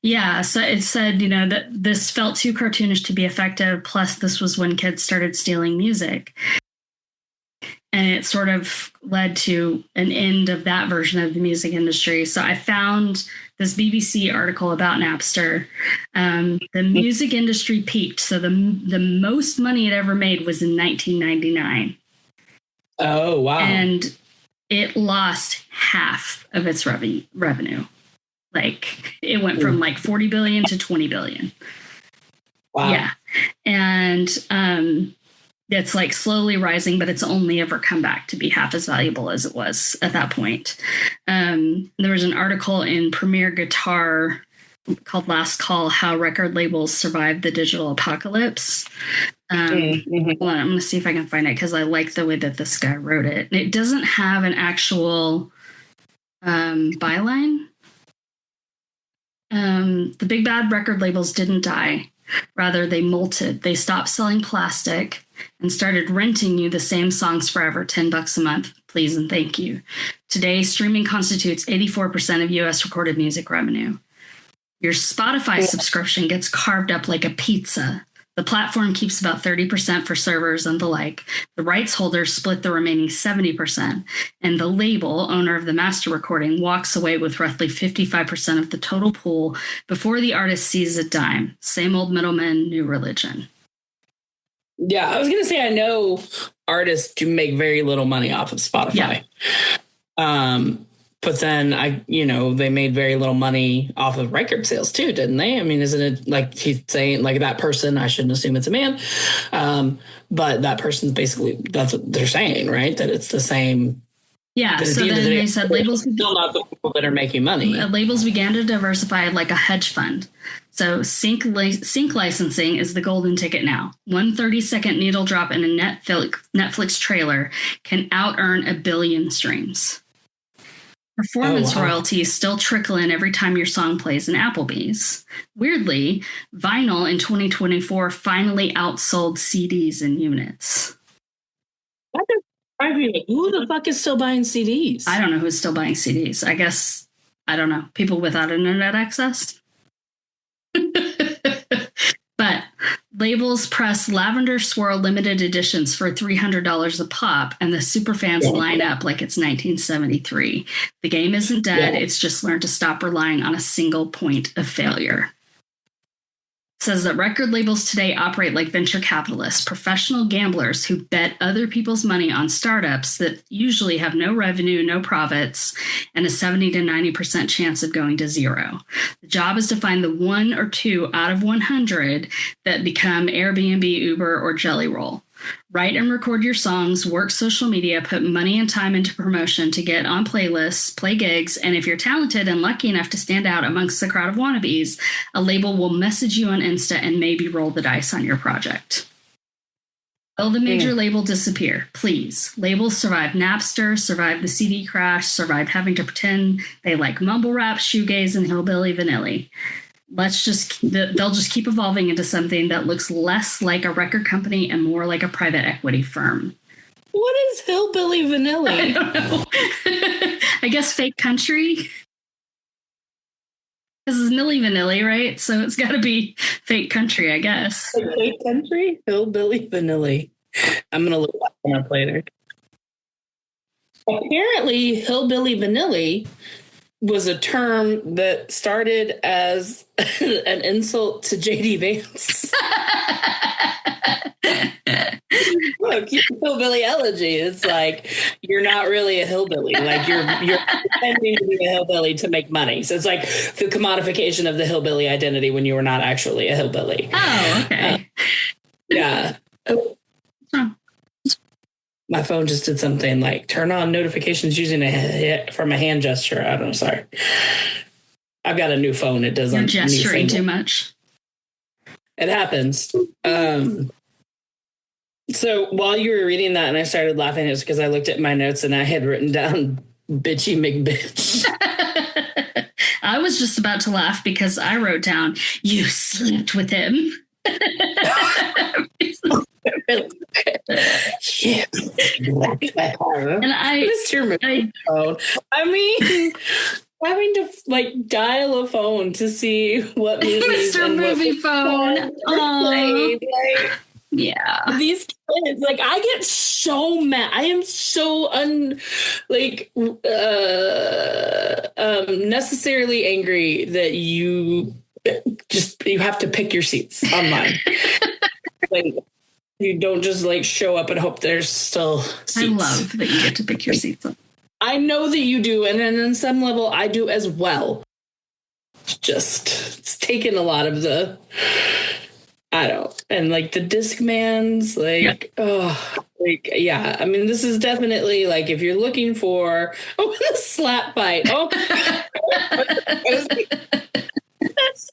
Yeah, so it said, you know, that this felt too cartoonish to be effective. Plus, this was when kids started stealing music. And it sort of led to an end of that version of the music industry. So I found this BBC article about Napster. The music industry peaked. So the most money it ever made was in 1999. Oh, wow. And it lost half of its revenue. Like it went from like 40 billion to 20 billion. Wow. Yeah. And it's like slowly rising, but it's only ever come back to be half as valuable as it was at that point. There was an article in Premier Guitar called Last Call, How Record Labels Survived the Digital Apocalypse. Hold on, I'm going to see if I can find it because I like the way that this guy wrote it. It doesn't have an actual byline. The big bad record labels didn't die. Rather, they molted. They stopped selling plastic and started renting you the same songs forever, $10 a month, please and thank you. Today, streaming constitutes 84% of U.S. recorded music revenue. Your Spotify subscription gets carved up like a pizza. The platform keeps about 30% for servers and the like. The rights holders split the remaining 70%, and the label, owner of the master recording, walks away with roughly 55% of the total pool before the artist sees a dime. Same old middleman, new religion. Yeah, I was going to say, I know artists do make very little money off of Spotify. Yeah. But then they made very little money off of record sales too, didn't they? I mean, isn't it like he's saying like that person, I shouldn't assume it's a man. But that person's basically, that's what they're saying, right? That it's the same. Yeah. So then they said labels still not the people that are making money. Labels began to diversify like a hedge fund. So sync licensing is the golden ticket now. 1 30-second needle drop in a Netflix trailer can out-earn 1 billion streams. Performance royalties still trickle in every time your song plays in Applebee's. Weirdly, vinyl in 2024 finally outsold CDs in units. Who the fuck is still buying CDs? I don't know who's still buying CDs. I guess, I don't know, people without internet access. But labels press Lavender Swirl limited editions for $300 a pop, and the superfans line up like it's 1973. The game isn't dead. It's just learned to stop relying on a single point of failure. It says that record labels today operate like venture capitalists, professional gamblers who bet other people's money on startups that usually have no revenue, no profits, and a 70 to 90% chance of going to zero. The job is to find the 1 or 2 out of 100 that become Airbnb, Uber, or Jelly Roll. Write and record your songs, work social media, put money and time into promotion to get on playlists, play gigs, and if you're talented and lucky enough to stand out amongst the crowd of wannabes, a label will message you on Insta and maybe roll the dice on your project. Will the major label disappear? Please. Labels survived Napster, survived the CD crash, survived having to pretend they like mumble rap, shoegaze, and Hillbilly Vanilli. They'll just keep evolving into something that looks less like a record company and more like a private equity firm. What is Hillbilly Vanilli? I don't know. I guess fake country. This is Milli Vanilli, right? So it's got to be fake country, I guess. Fake country? Hillbilly Vanilli. I'm going to look that one up later. Apparently, Hillbilly Vanilli was a term that started as an insult to JD Vance. Look, hillbilly elegy. It's like you're not really a hillbilly. Like you're pretending to be a hillbilly to make money. So it's like the commodification of the hillbilly identity when you were not actually a hillbilly. Oh, okay. Yeah. My phone just did something like turn on notifications using from a hand gesture. I don't know. Sorry. I've got a new phone. It doesn't. You're gesturing too much. It happens. So while you were reading that and I started laughing, it was because I looked at my notes and I had written down bitchy McBitch. I was just about to laugh because I wrote down, you slept with him. And I mean, having to like dial a phone to see what movies Mr. Moviefone. Played. Like, yeah, these kids, like I get so mad. I am so necessarily angry that you have to pick your seats online. Like you don't just like show up and hope there's still seats. I love that you get to pick your seats up. I know that you do, and then on some level I do as well. It's taken a lot of the and like the Discmans, like, yeah. I mean, this is definitely like if you're looking for a slap fight. That's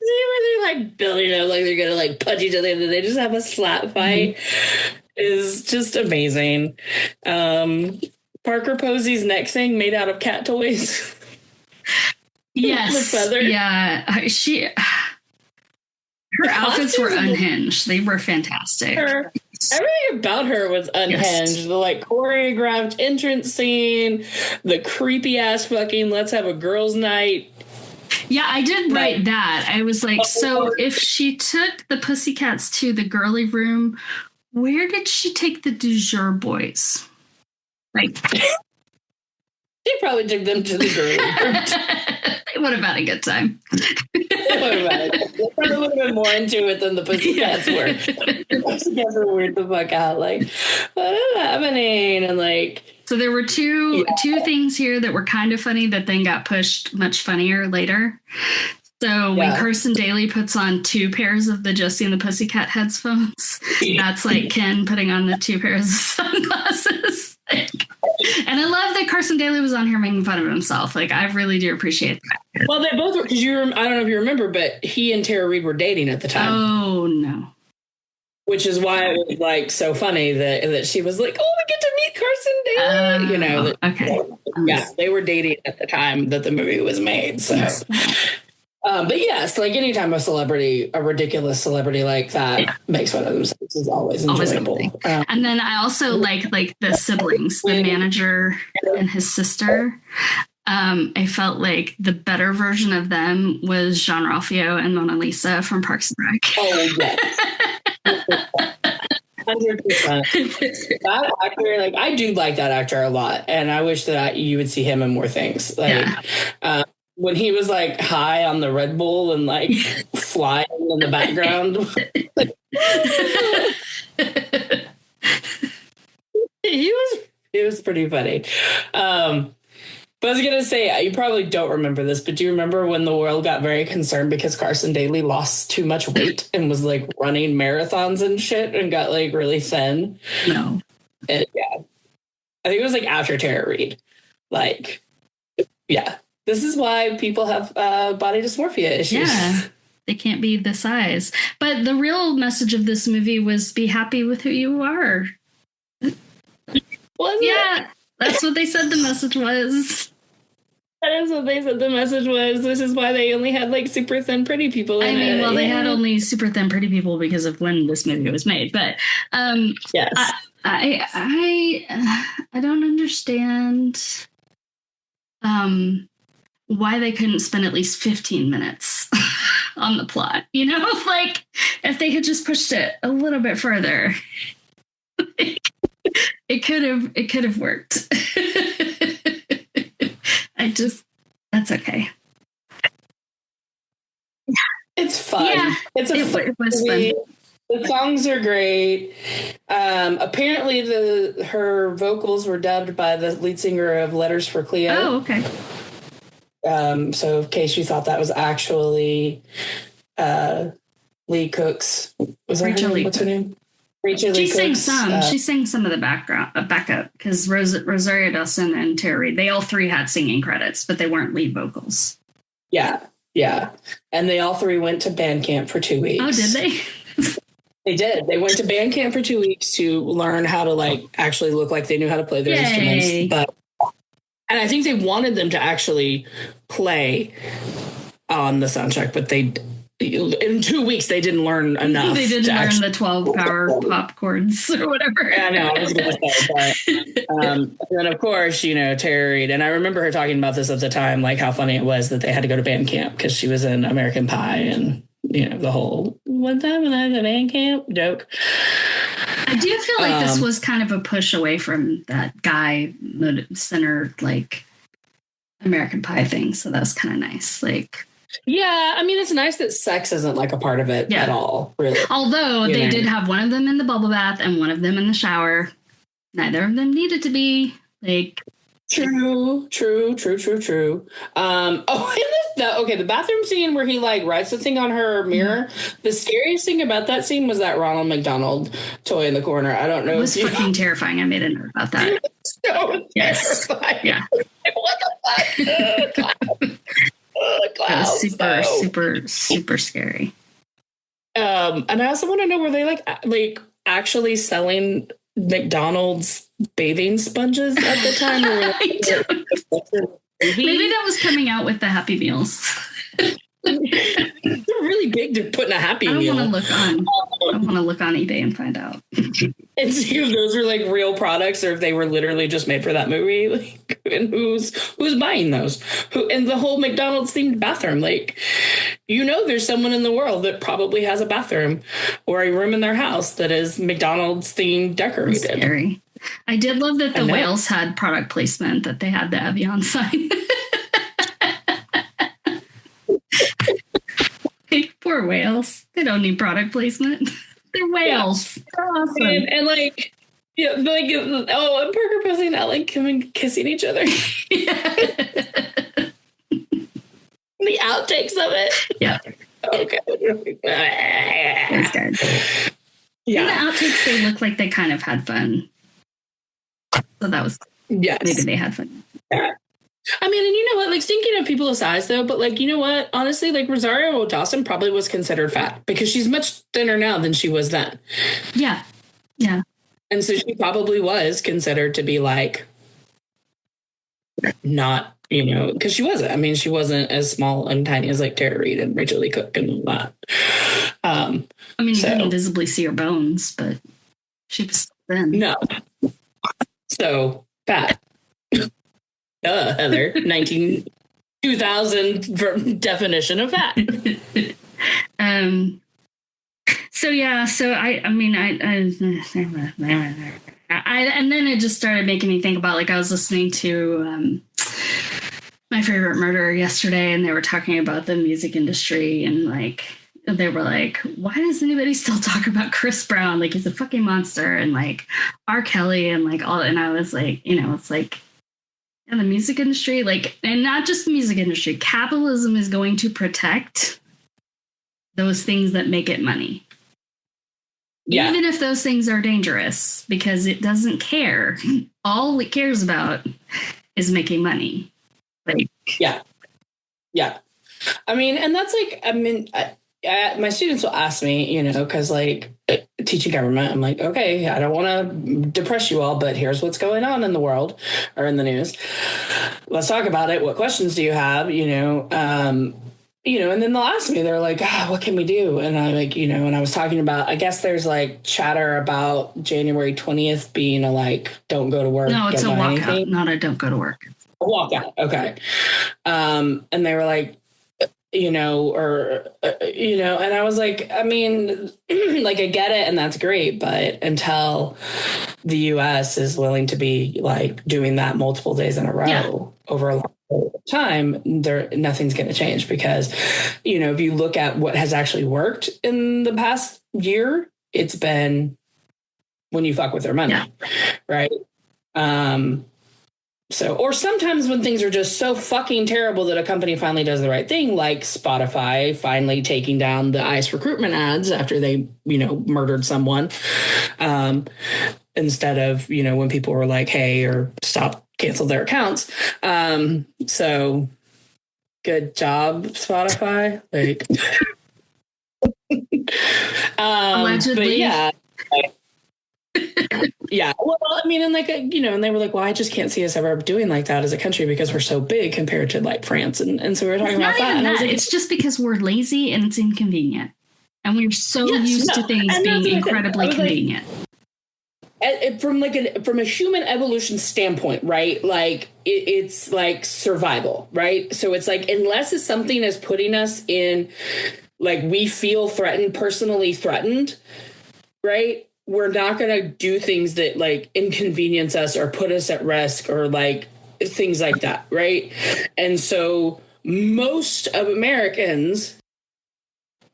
where they're like building up, like they're gonna like punch each other, and they just have a slap fight. Is just amazing. Parker Posey's neck thing made out of cat toys. Yes, yeah. Her outfits were unhinged. They were fantastic. Everything about her was unhinged. Yes. The like choreographed entrance scene, the creepy ass fucking let's have a girls' night. Yeah, I did write that. I was like, so if she took the Pussycats to the girly room, where did she take the du jour boys? Like, she probably took them to the girly room. They would have had a good time. They probably would have been more into it than the Pussycats were. The Pussycats were weird the fuck out. Like, what is happening? And like, so there were two things here that were kind of funny that then got pushed much funnier later. So when Carson Daly puts on 2 pairs of the Josie and the Pussycat headphones, that's like Ken putting on the 2 pairs of sunglasses. And I love that Carson Daly was on here making fun of himself. Like, I really do appreciate that. Well, they both were, because I don't know if you remember, but he and Tara Reid were dating at the time. Oh, no. Which is why it was like so funny that she was like, oh, we get to meet Carson Daly. Okay. Yeah, they were dating at the time that the movie was made. So, but yes, like anytime a ridiculous celebrity like that makes fun of themselves is always enjoyable. And then I also like the siblings, the manager and his sister. I felt like the better version of them was Jean-Ralphio and Mona Lisa from Parks and Rec. Oh, yes. 100%. That actor, like I do like that actor a lot, and I wish that you would see him in more things. Like when he was like high on the Red Bull and like flying in the background, he was pretty funny. But I was going to say, you probably don't remember this, but do you remember when the world got very concerned because Carson Daly lost too much weight and was like running marathons and shit and got like really thin? No. I think it was like after Tara Reid. Like, yeah. This is why people have body dysmorphia issues. Yeah. They can't be the size. But the real message of this movie was be happy with who you are. Yeah. That's what they said the message was. That is what they said the message was. This is why they only had like super thin pretty people in it. Well, they had only super thin pretty people because of when this movie was made. But yes, I don't understand why they couldn't spend at least 15 minutes on the plot. You know, like if they had just pushed it a little bit further. It could have worked. That's okay. It's fun. Yeah, It was fun. The songs are great. Apparently, her vocals were dubbed by the lead singer of Letters for Cleo. Oh, okay. So, in case you thought that was actually Lee Cook's, was that Rachel her name? Lee What's her name? Rachel She Lee sang Cook's, some. She sang some of the backup because Rosario Dawson and Terry, they all three had singing credits, but they weren't lead vocals. Yeah. And they all three went to band camp for 2 weeks. Oh, did they? They did. They went to band camp for 2 weeks to learn how to like actually look like they knew how to play their instruments. And I think they wanted them to actually play on the soundtrack, but in 2 weeks they didn't learn enough. They didn't learn the 12 power pop chords or whatever. I know. I was going to say, but and then of course, Terry, and I remember her talking about this at the time, like how funny it was that they had to go to band camp because she was in American Pie and the whole one time when I was at band camp joke. I do feel like this was kind of a push away from that guy-centered like American Pie thing, so that was kind of nice. Like, yeah, I mean, it's nice that sex isn't like a part of it at all, really. Although they did have one of them in the bubble bath and one of them in the shower. Neither of them needed to be like. True. The bathroom scene where he like writes the thing on her mirror. The scariest thing about that scene was that Ronald McDonald toy in the corner. I don't know. It was fucking terrifying. I made a note about that. So terrifying. Yeah. What the fuck? That was super scary. And I also want to know, were they like actually selling McDonald's bathing sponges at the time? Maybe that was coming out with the Happy Meals. They're really big to put in a Happy Meal. I want to look on eBay and find out. And see if those were like real products or if they were literally just made for that movie. Like, and who's buying those? And the whole McDonald's themed bathroom. Like, there's someone in the world that probably has a bathroom or a room in their house that is McDonald's themed decorated. That's scary. I did love that the whales had product placement, that they had the Evian sign. Poor whales. They don't need product placement. They're whales. Yeah. They're awesome. And and Parker Posey and Ellen kissing each other. Yeah. The outtakes of it. Yeah. Okay. That's good. Yeah. In the outtakes, they look like they kind of had fun. So that was maybe they had fun. Yeah. I mean, and you know what? Like, thinking of people of size, though, but like, you know what? Honestly, like Rosario Dawson probably was considered fat because she's much thinner now than she was then. Yeah. Yeah. And so she probably was considered to be like not, because she wasn't. I mean, she wasn't as small and tiny as like Tara Reid and Rachel Lee Cook and all that. I mean, you couldn't visibly see her bones, but she was thin. No. So fat. Heather, 2000 definition of fat. So and then it just started making me think about, like, I was listening to My Favorite Murder yesterday, and they were talking about the music industry, and like they were like, why does anybody still talk about Chris Brown? Like, he's a fucking monster, and like R. Kelly and like all. And I was like, it's like. And the music industry, like, and not just the music industry, capitalism is going to protect those things that make it money. Yeah. Even if those things are dangerous, because it doesn't care. All it cares about is making money. Like, yeah. I mean, and that's like, my students will ask me, because like teaching government, I'm like, okay, I don't want to depress you all, but here's what's going on in the world or in the news. Let's talk about it. What questions do you have? And then they'll ask me, they're like, what can we do? And I like, and I was talking about, I guess there's like chatter about January 20th being a like, don't go to work. No, it's a walkout, not a don't go to work. A walkout. Okay. And they were like, and I was like, I mean, like, I get it. And that's great. But until the U.S. is willing to be like doing that multiple days in a row over a long time, nothing's going to change because, if you look at what has actually worked in the past year, it's been when you fuck with their money, right? So, or sometimes when things are just so fucking terrible that a company finally does the right thing, like Spotify finally taking down the ICE recruitment ads after they, murdered someone, instead of, when people were like, hey, or cancel their accounts. So good job, Spotify. Like, allegedly. But yeah. Yeah. Well, I mean, and and they were like, well, I just can't see us ever doing like that as a country because we're so big compared to like France. And so we were talking about that. And I was like, it's just because we're lazy and it's inconvenient. And we're so used to things being incredibly convenient. From a human evolution standpoint, right? Like it's like survival, right? So it's like, unless it's something is putting us in, like, we feel threatened, personally threatened, right? We're not going to do things that like inconvenience us or put us at risk or like things like that. Right. And so most of Americans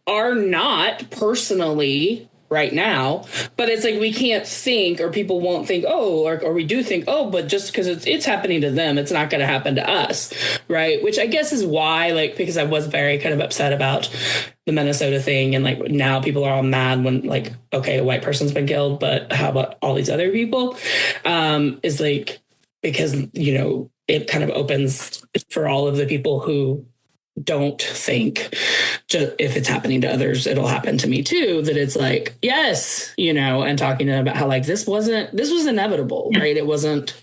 are not personally right now, but it's like, we can't think, or people won't think, or we do think, but just because it's happening to them, it's not going to happen to us. Right. Which I guess is why, like, because I was very kind of upset about the Minnesota thing. And like, now people are all mad when like, okay, a white person's been killed, but how about all these other people? Is like, because, it kind of opens for all of the people who don't think just if it's happening to others, it'll happen to me too, that it's like, yes, and talking to them about how like, this was inevitable, right? It wasn't,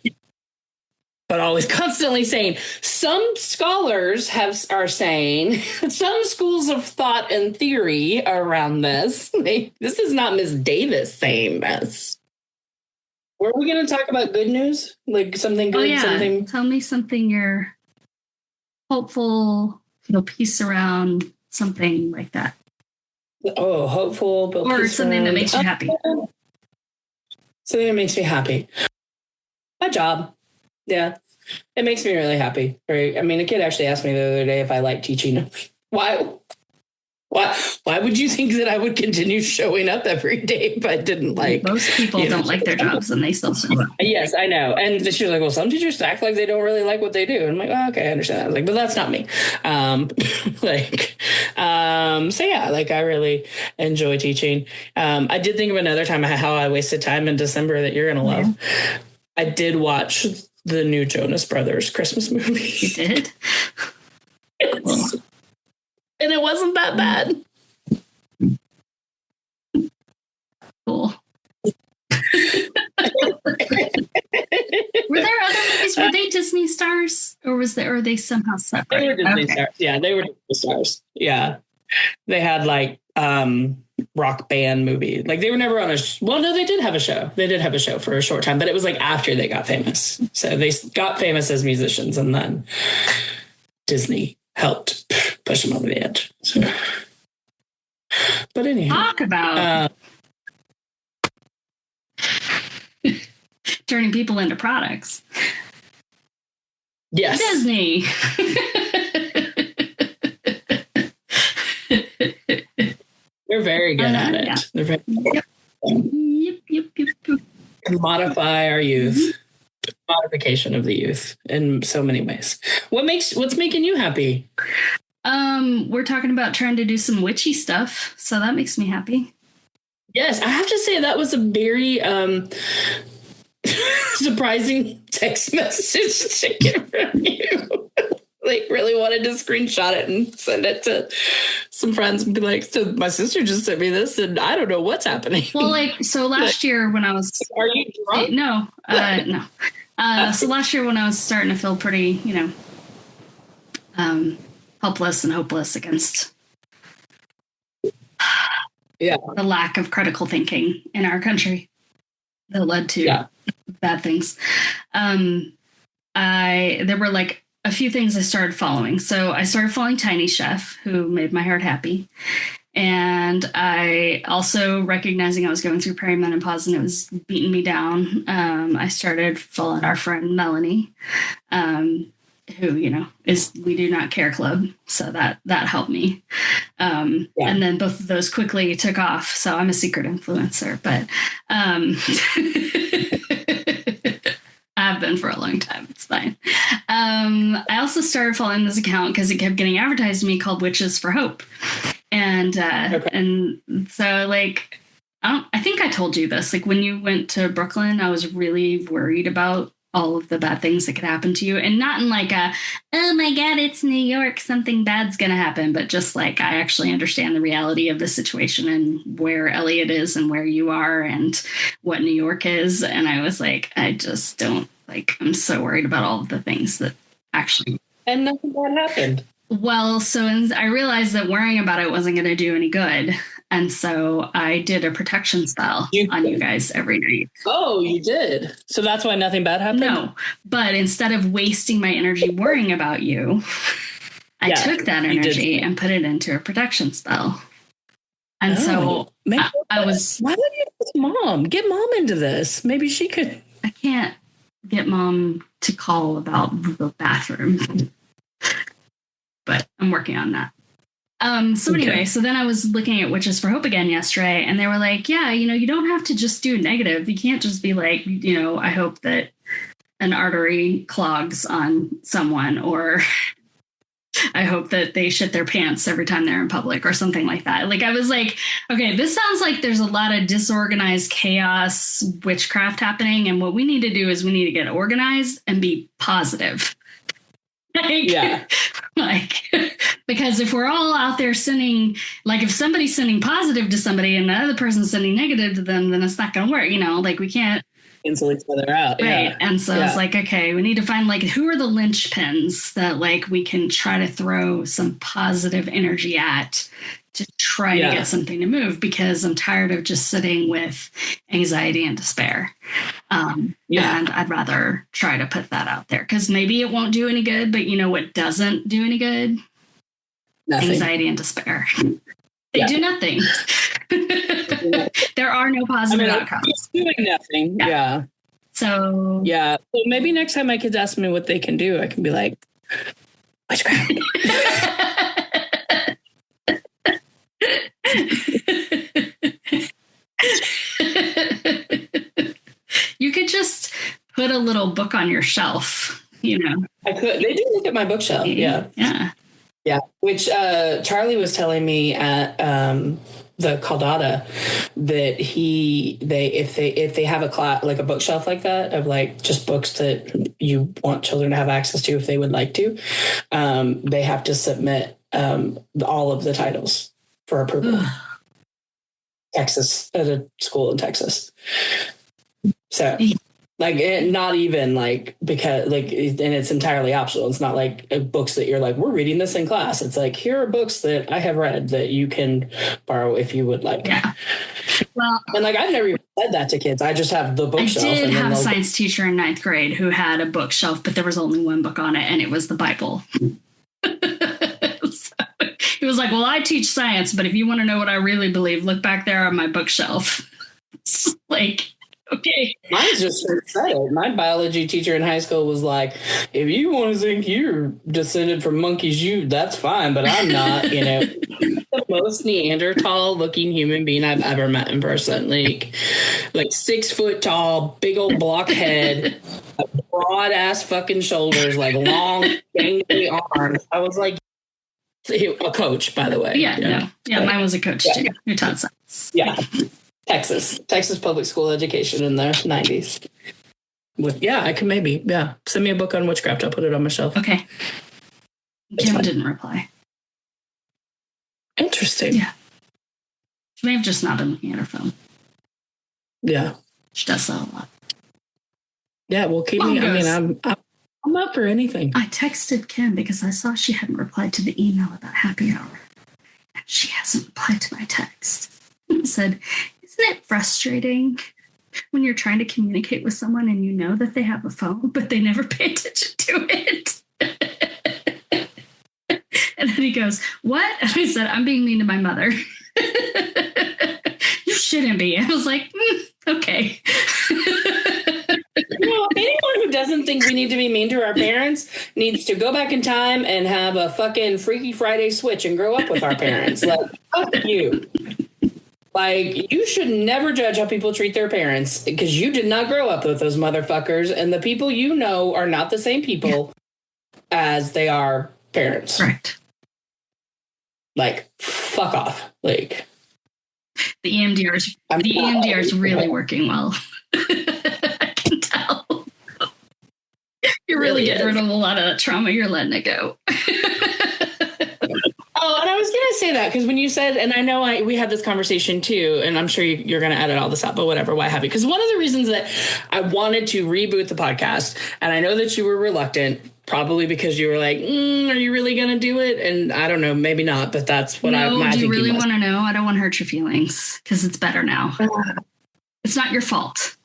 but always constantly saying, some scholars are saying, some schools of thought and theory around this, this is not Miss Davis saying this. Were we going to talk about good news? Like something good? Something? Tell me something you're hopeful, peace around, something like that. Oh, hopeful. Or something that makes you happy. Something that makes me happy. My job. Yeah, it makes me really happy. Right? I mean, a kid actually asked me the other day if I like teaching. Why would you think that I would continue showing up every day if I didn't like? Most people don't like their jobs and they still show up. Yes, I know. And she was like, well, some teachers act like they don't really like what they do. And I'm like, oh, okay, I understand that. I was like, but that's not me. So yeah, like I really enjoy teaching. I did think of another time how I wasted time in December that you're going to love. Yeah. I did watch the new Jonas Brothers Christmas movie. You did? And it wasn't that bad. Cool. Were there other movies? Were they Disney stars? Or are they somehow separate? They were Disney stars. Yeah, they were Disney stars. Yeah. They had like rock band movie. Like they were never on well, no, they did have a show. They did have a show for a short time, but it was like after they got famous. So they got famous as musicians and then Disney helped push them over the edge. So. But anyhow. Talk about turning people into products. Yes. Disney. They're very good at it. Yeah. They're very good. Yep. Modify our youth. Mm-hmm. Modification of the youth in so many ways. What's making you happy? We're talking about trying to do some witchy stuff, so that makes me happy. Yes, I have to say that was a very surprising text message to get from you. Like really wanted to screenshot it and send it to some friends and be like, so my sister just sent me this and I don't know what's happening. Well, like, so last year when I was... Are you drunk? No. So last year when I was starting to feel pretty, helpless and hopeless against the lack of critical thinking in our country that led to bad things. There were like a few things I started following. So I started following Tiny Chef, who made my heart happy. And I also, recognizing I was going through perimenopause and it was beating me down, I started following our friend Melanie. who, is We Do Not Care Club. So that helped me. And then both of those quickly took off. So I'm a secret influencer, but I've been for a long time. It's fine. I also started following this account because it kept getting advertised to me called Witches for Hope. And and so like, I think I told you this, like when you went to Brooklyn, I was really worried about all of the bad things that could happen to you, and not in like a, oh my God, it's New York, something bad's going to happen, but just like, I actually understand the reality of the situation and where Elliot is and where you are and what New York is. And I was like, I just don't like, I'm so worried about all of the things that actually. And nothing bad happened. Well, so I realized that worrying about it wasn't going to do any good. And so I did a protection spell on you guys every night. Oh, you did? So that's why nothing bad happened? No, but instead of wasting my energy worrying about you, I took that energy and put it into a protection spell. And so I was... Why don't you ask Mom? Get Mom into this. Maybe she could... I can't get Mom to call about the bathroom. But I'm working on that. Anyway, so then I was looking at Witches for Hope again yesterday, and they were like, yeah, you don't have to just do negative. You can't just be like, I hope that an artery clogs on someone, or I hope that they shit their pants every time they're in public or something like that. Like, I was like, okay, this sounds like there's a lot of disorganized chaos witchcraft happening. And what we need to do is we need to get organized and be positive. Because if we're all out there sending, like if somebody's sending positive to somebody and the other person's sending negative to them, then it's not going to work, like we can't cancel each other out. Right. Yeah. And so it's like, okay, we need to find like, who are the linchpins that like we can try to throw some positive energy at to try to get something to move, because I'm tired of just sitting with anxiety and despair. And I'd rather try to put that out there, because maybe it won't do any good, but what doesn't do any good? Nothing. Anxiety and despair. They do nothing. There are no positive outcomes. It's doing nothing. Yeah. So maybe next time my kids ask me what they can do, I can be like, witchcraft. You could just put a little book on your shelf, I could. They do look at my bookshelf. Yeah. Which Charlie was telling me at the Caldata that if they have a class, like a bookshelf like that of like just books that you want children to have access to if they would like to, they have to submit all of the titles for approval. Texas, at a school in Texas. So like, not even like, because like, and it's entirely optional. It's not like books that you're like, we're reading this in class. It's like, here are books that I have read that you can borrow if you would like. Yeah. Well, and like, I've never even said that to kids. I just have the bookshelf. I did have a science teacher in 9th grade who had a bookshelf, but there was only one book on it, and it was the Bible. So he was like, well, I teach science, but if you want to know what I really believe, look back there on my bookshelf. It's like, okay. Mine's just said it. My biology teacher in high school was like, if you want to think you're descended from monkeys, that's fine, but I'm not, the most Neanderthal looking human being I've ever met in person. Like 6 foot tall, big old block head, broad ass fucking shoulders, like long, gangly arms. I was like, a coach, by the way. Mine was a coach too. Who taught science. Texas public school education in the 90s. I can maybe send me a book on witchcraft. I'll put it on my shelf. Okay. Kim didn't reply. Interesting. Yeah, she may have just not been looking at her phone. Yeah, she does that a lot. Yeah, well, keep me. I mean, I'm up for anything. I texted Kim because I saw she hadn't replied to the email about happy hour, and she hasn't replied to my text. I said, isn't it frustrating when you're trying to communicate with someone and you know that they have a phone, but they never pay attention to it? And then he goes, what? And I said, I'm being mean to my mother. You shouldn't be. I was like, okay. Anyone who doesn't think we need to be mean to our parents needs to go back in time and have a fucking Freaky Friday switch and grow up with our parents. Like, fuck you. Like, you should never judge how people treat their parents because you did not grow up with those motherfuckers, and the people you know are not the same people as they are parents. Right. Like, fuck off. Like, the EMDR is really working well. I can tell. You're really getting rid of a lot of that trauma. You're letting it go. Oh, and I was going to say that because when you said, and I know we had this conversation too, and I'm sure you're going to edit all this out, but whatever, why have you? Because one of the reasons that I wanted to reboot the podcast, and I know that you were reluctant, probably because you were like, are you really going to do it? And I don't know, maybe not, but that's what No, do you really want to know? I don't want to hurt your feelings because it's better now. It's not your fault.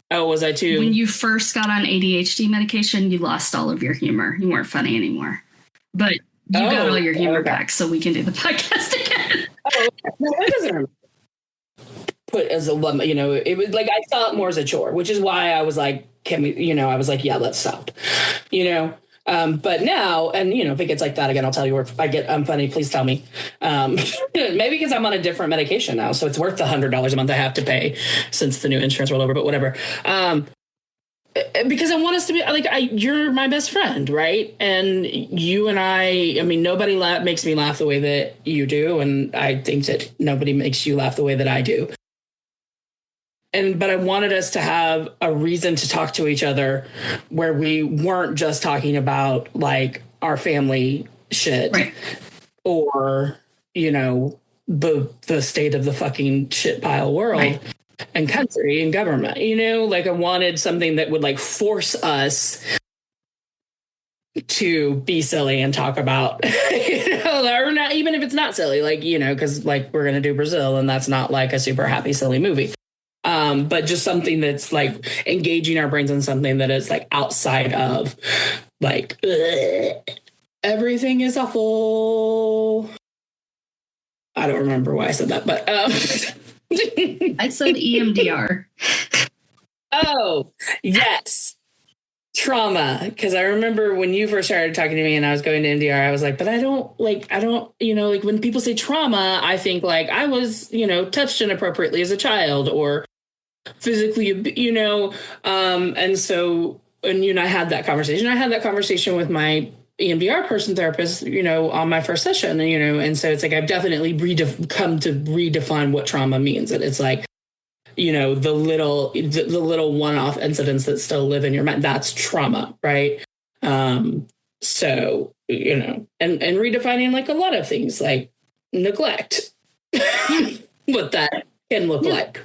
Oh, was I too? When you first got on ADHD medication, you lost all of your humor. You weren't funny anymore. But you got all your humor back, so we can do the podcast again. Oh, no, that doesn't put as a, it was like I saw it more as a chore, which is why I was like, can we, I was like, yeah, let's stop, but now, and if it gets like that again, I'll tell you, or if I'm funny, please tell me. Maybe because I'm on a different medication now, so it's worth the $100 a month I have to pay since the new insurance rolled over, but whatever. Because I want us to be like, you're my best friend, right? And you and I mean, nobody makes me laugh the way that you do. And I think that nobody makes you laugh the way that I do. But I wanted us to have a reason to talk to each other where we weren't just talking about like our family shit, right, or, the state of the fucking shit pile world. Right. And country and government, like I wanted something that would like force us to be silly and talk about, or not, even if it's not silly, like, because like we're going to do Brazil and that's not like a super happy, silly movie. But just something that's like engaging our brains in something that is like outside of like, everything is awful. I don't remember why I said that, but, I said EMDR. Oh, yes. Trauma. Because I remember when you first started talking to me and I was going to EMDR, I was like, but I don't, like when people say trauma, I think like I was, touched inappropriately as a child or physically, and so, and, I had that conversation. I had that conversation with my EMDR therapist, on my first session, and so it's like I've definitely come to redefine what trauma means. And it's like, the little one-off incidents that still live in your mind, that's trauma, right? So, and redefining like a lot of things like neglect, what that can look like.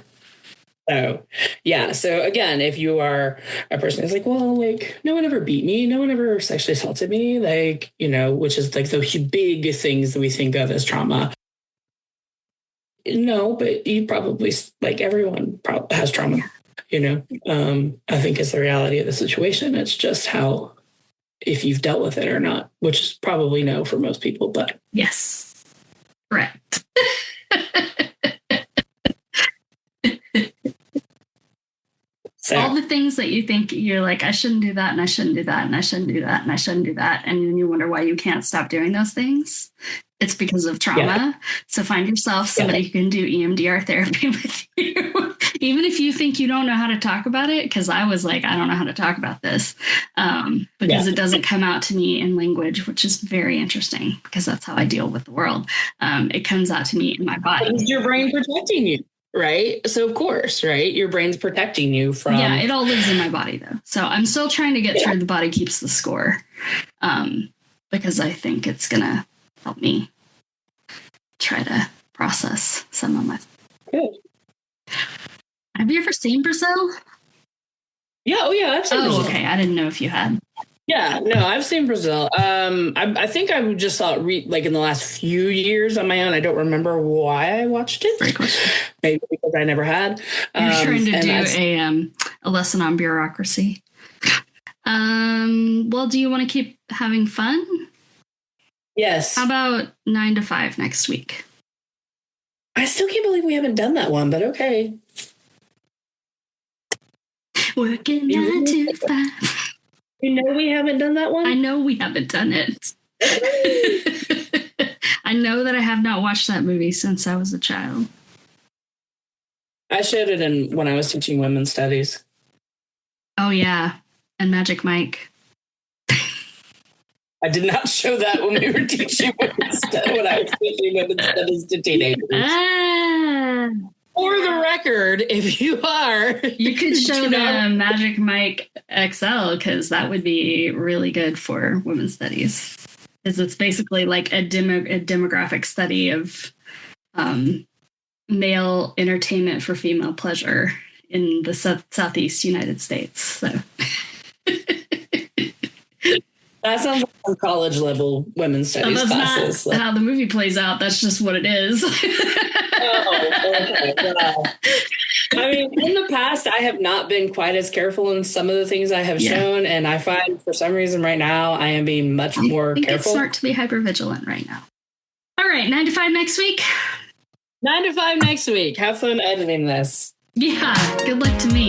So, yeah. So again, if you are a person who's like, well, like no one ever beat me, no one ever sexually assaulted me, like, which is like the big things that we think of as trauma. No, but you probably, like everyone probably has trauma, I think it's the reality of the situation. It's just how, if you've dealt with it or not, which is probably no for most people, but. Yes. Correct. So. All the things that you think you're like, I shouldn't do that, and I shouldn't do that, and I shouldn't do that, and I shouldn't do that. And then you wonder why you can't stop doing those things. It's because of trauma. Yeah. So find yourself somebody who can do EMDR therapy with you. Even if you think you don't know how to talk about it, because I was like, I don't know how to talk about this, because it doesn't come out to me in language, which is very interesting because that's how I deal with the world. It comes out to me in my body. Is your brain protecting you? Right. So, of course, right. Your brain's protecting you from. Yeah, it all lives in my body, though. So I'm still trying to get through the body keeps the score, because I think it's going to help me try to process some of my. Good. Have you ever seen Brazil? Yeah. Oh, yeah. I've seen Brazil. Okay. I didn't know if you had. Yeah, no, I've seen Brazil. I think I just saw it like in the last few years on my own. I don't remember why I watched it. Great question. Maybe because I never had. You're trying to do a lesson on bureaucracy. Well, do you want to keep having fun? Yes. How about 9 to 5 next week? I still can't believe we haven't done that one, but okay. Working 9 to 5. You know we haven't done that one? I know we haven't done it. I know that I have not watched that movie since I was a child. I showed it when I was teaching women's studies. Oh, yeah. And Magic Mike. I did not show that when we were teaching women's studies, when I was teaching women's studies to teenagers. For the record, if you are... You could show them Magic Mike XL, because that would be really good for women's studies. Because it's basically like a demographic study of male entertainment for female pleasure in the Southeast United States. So... That sounds like some college level women's studies classes. That's not how the movie plays out. That's just what it is. Okay. Well, I mean, in the past, I have not been quite as careful in some of the things I have shown, and I find for some reason right now I am being much more careful. It's smart to be hypervigilant right now. All right, 9 to 5 next week. 9 to 5 next week. Have fun editing this. Yeah, good luck to me.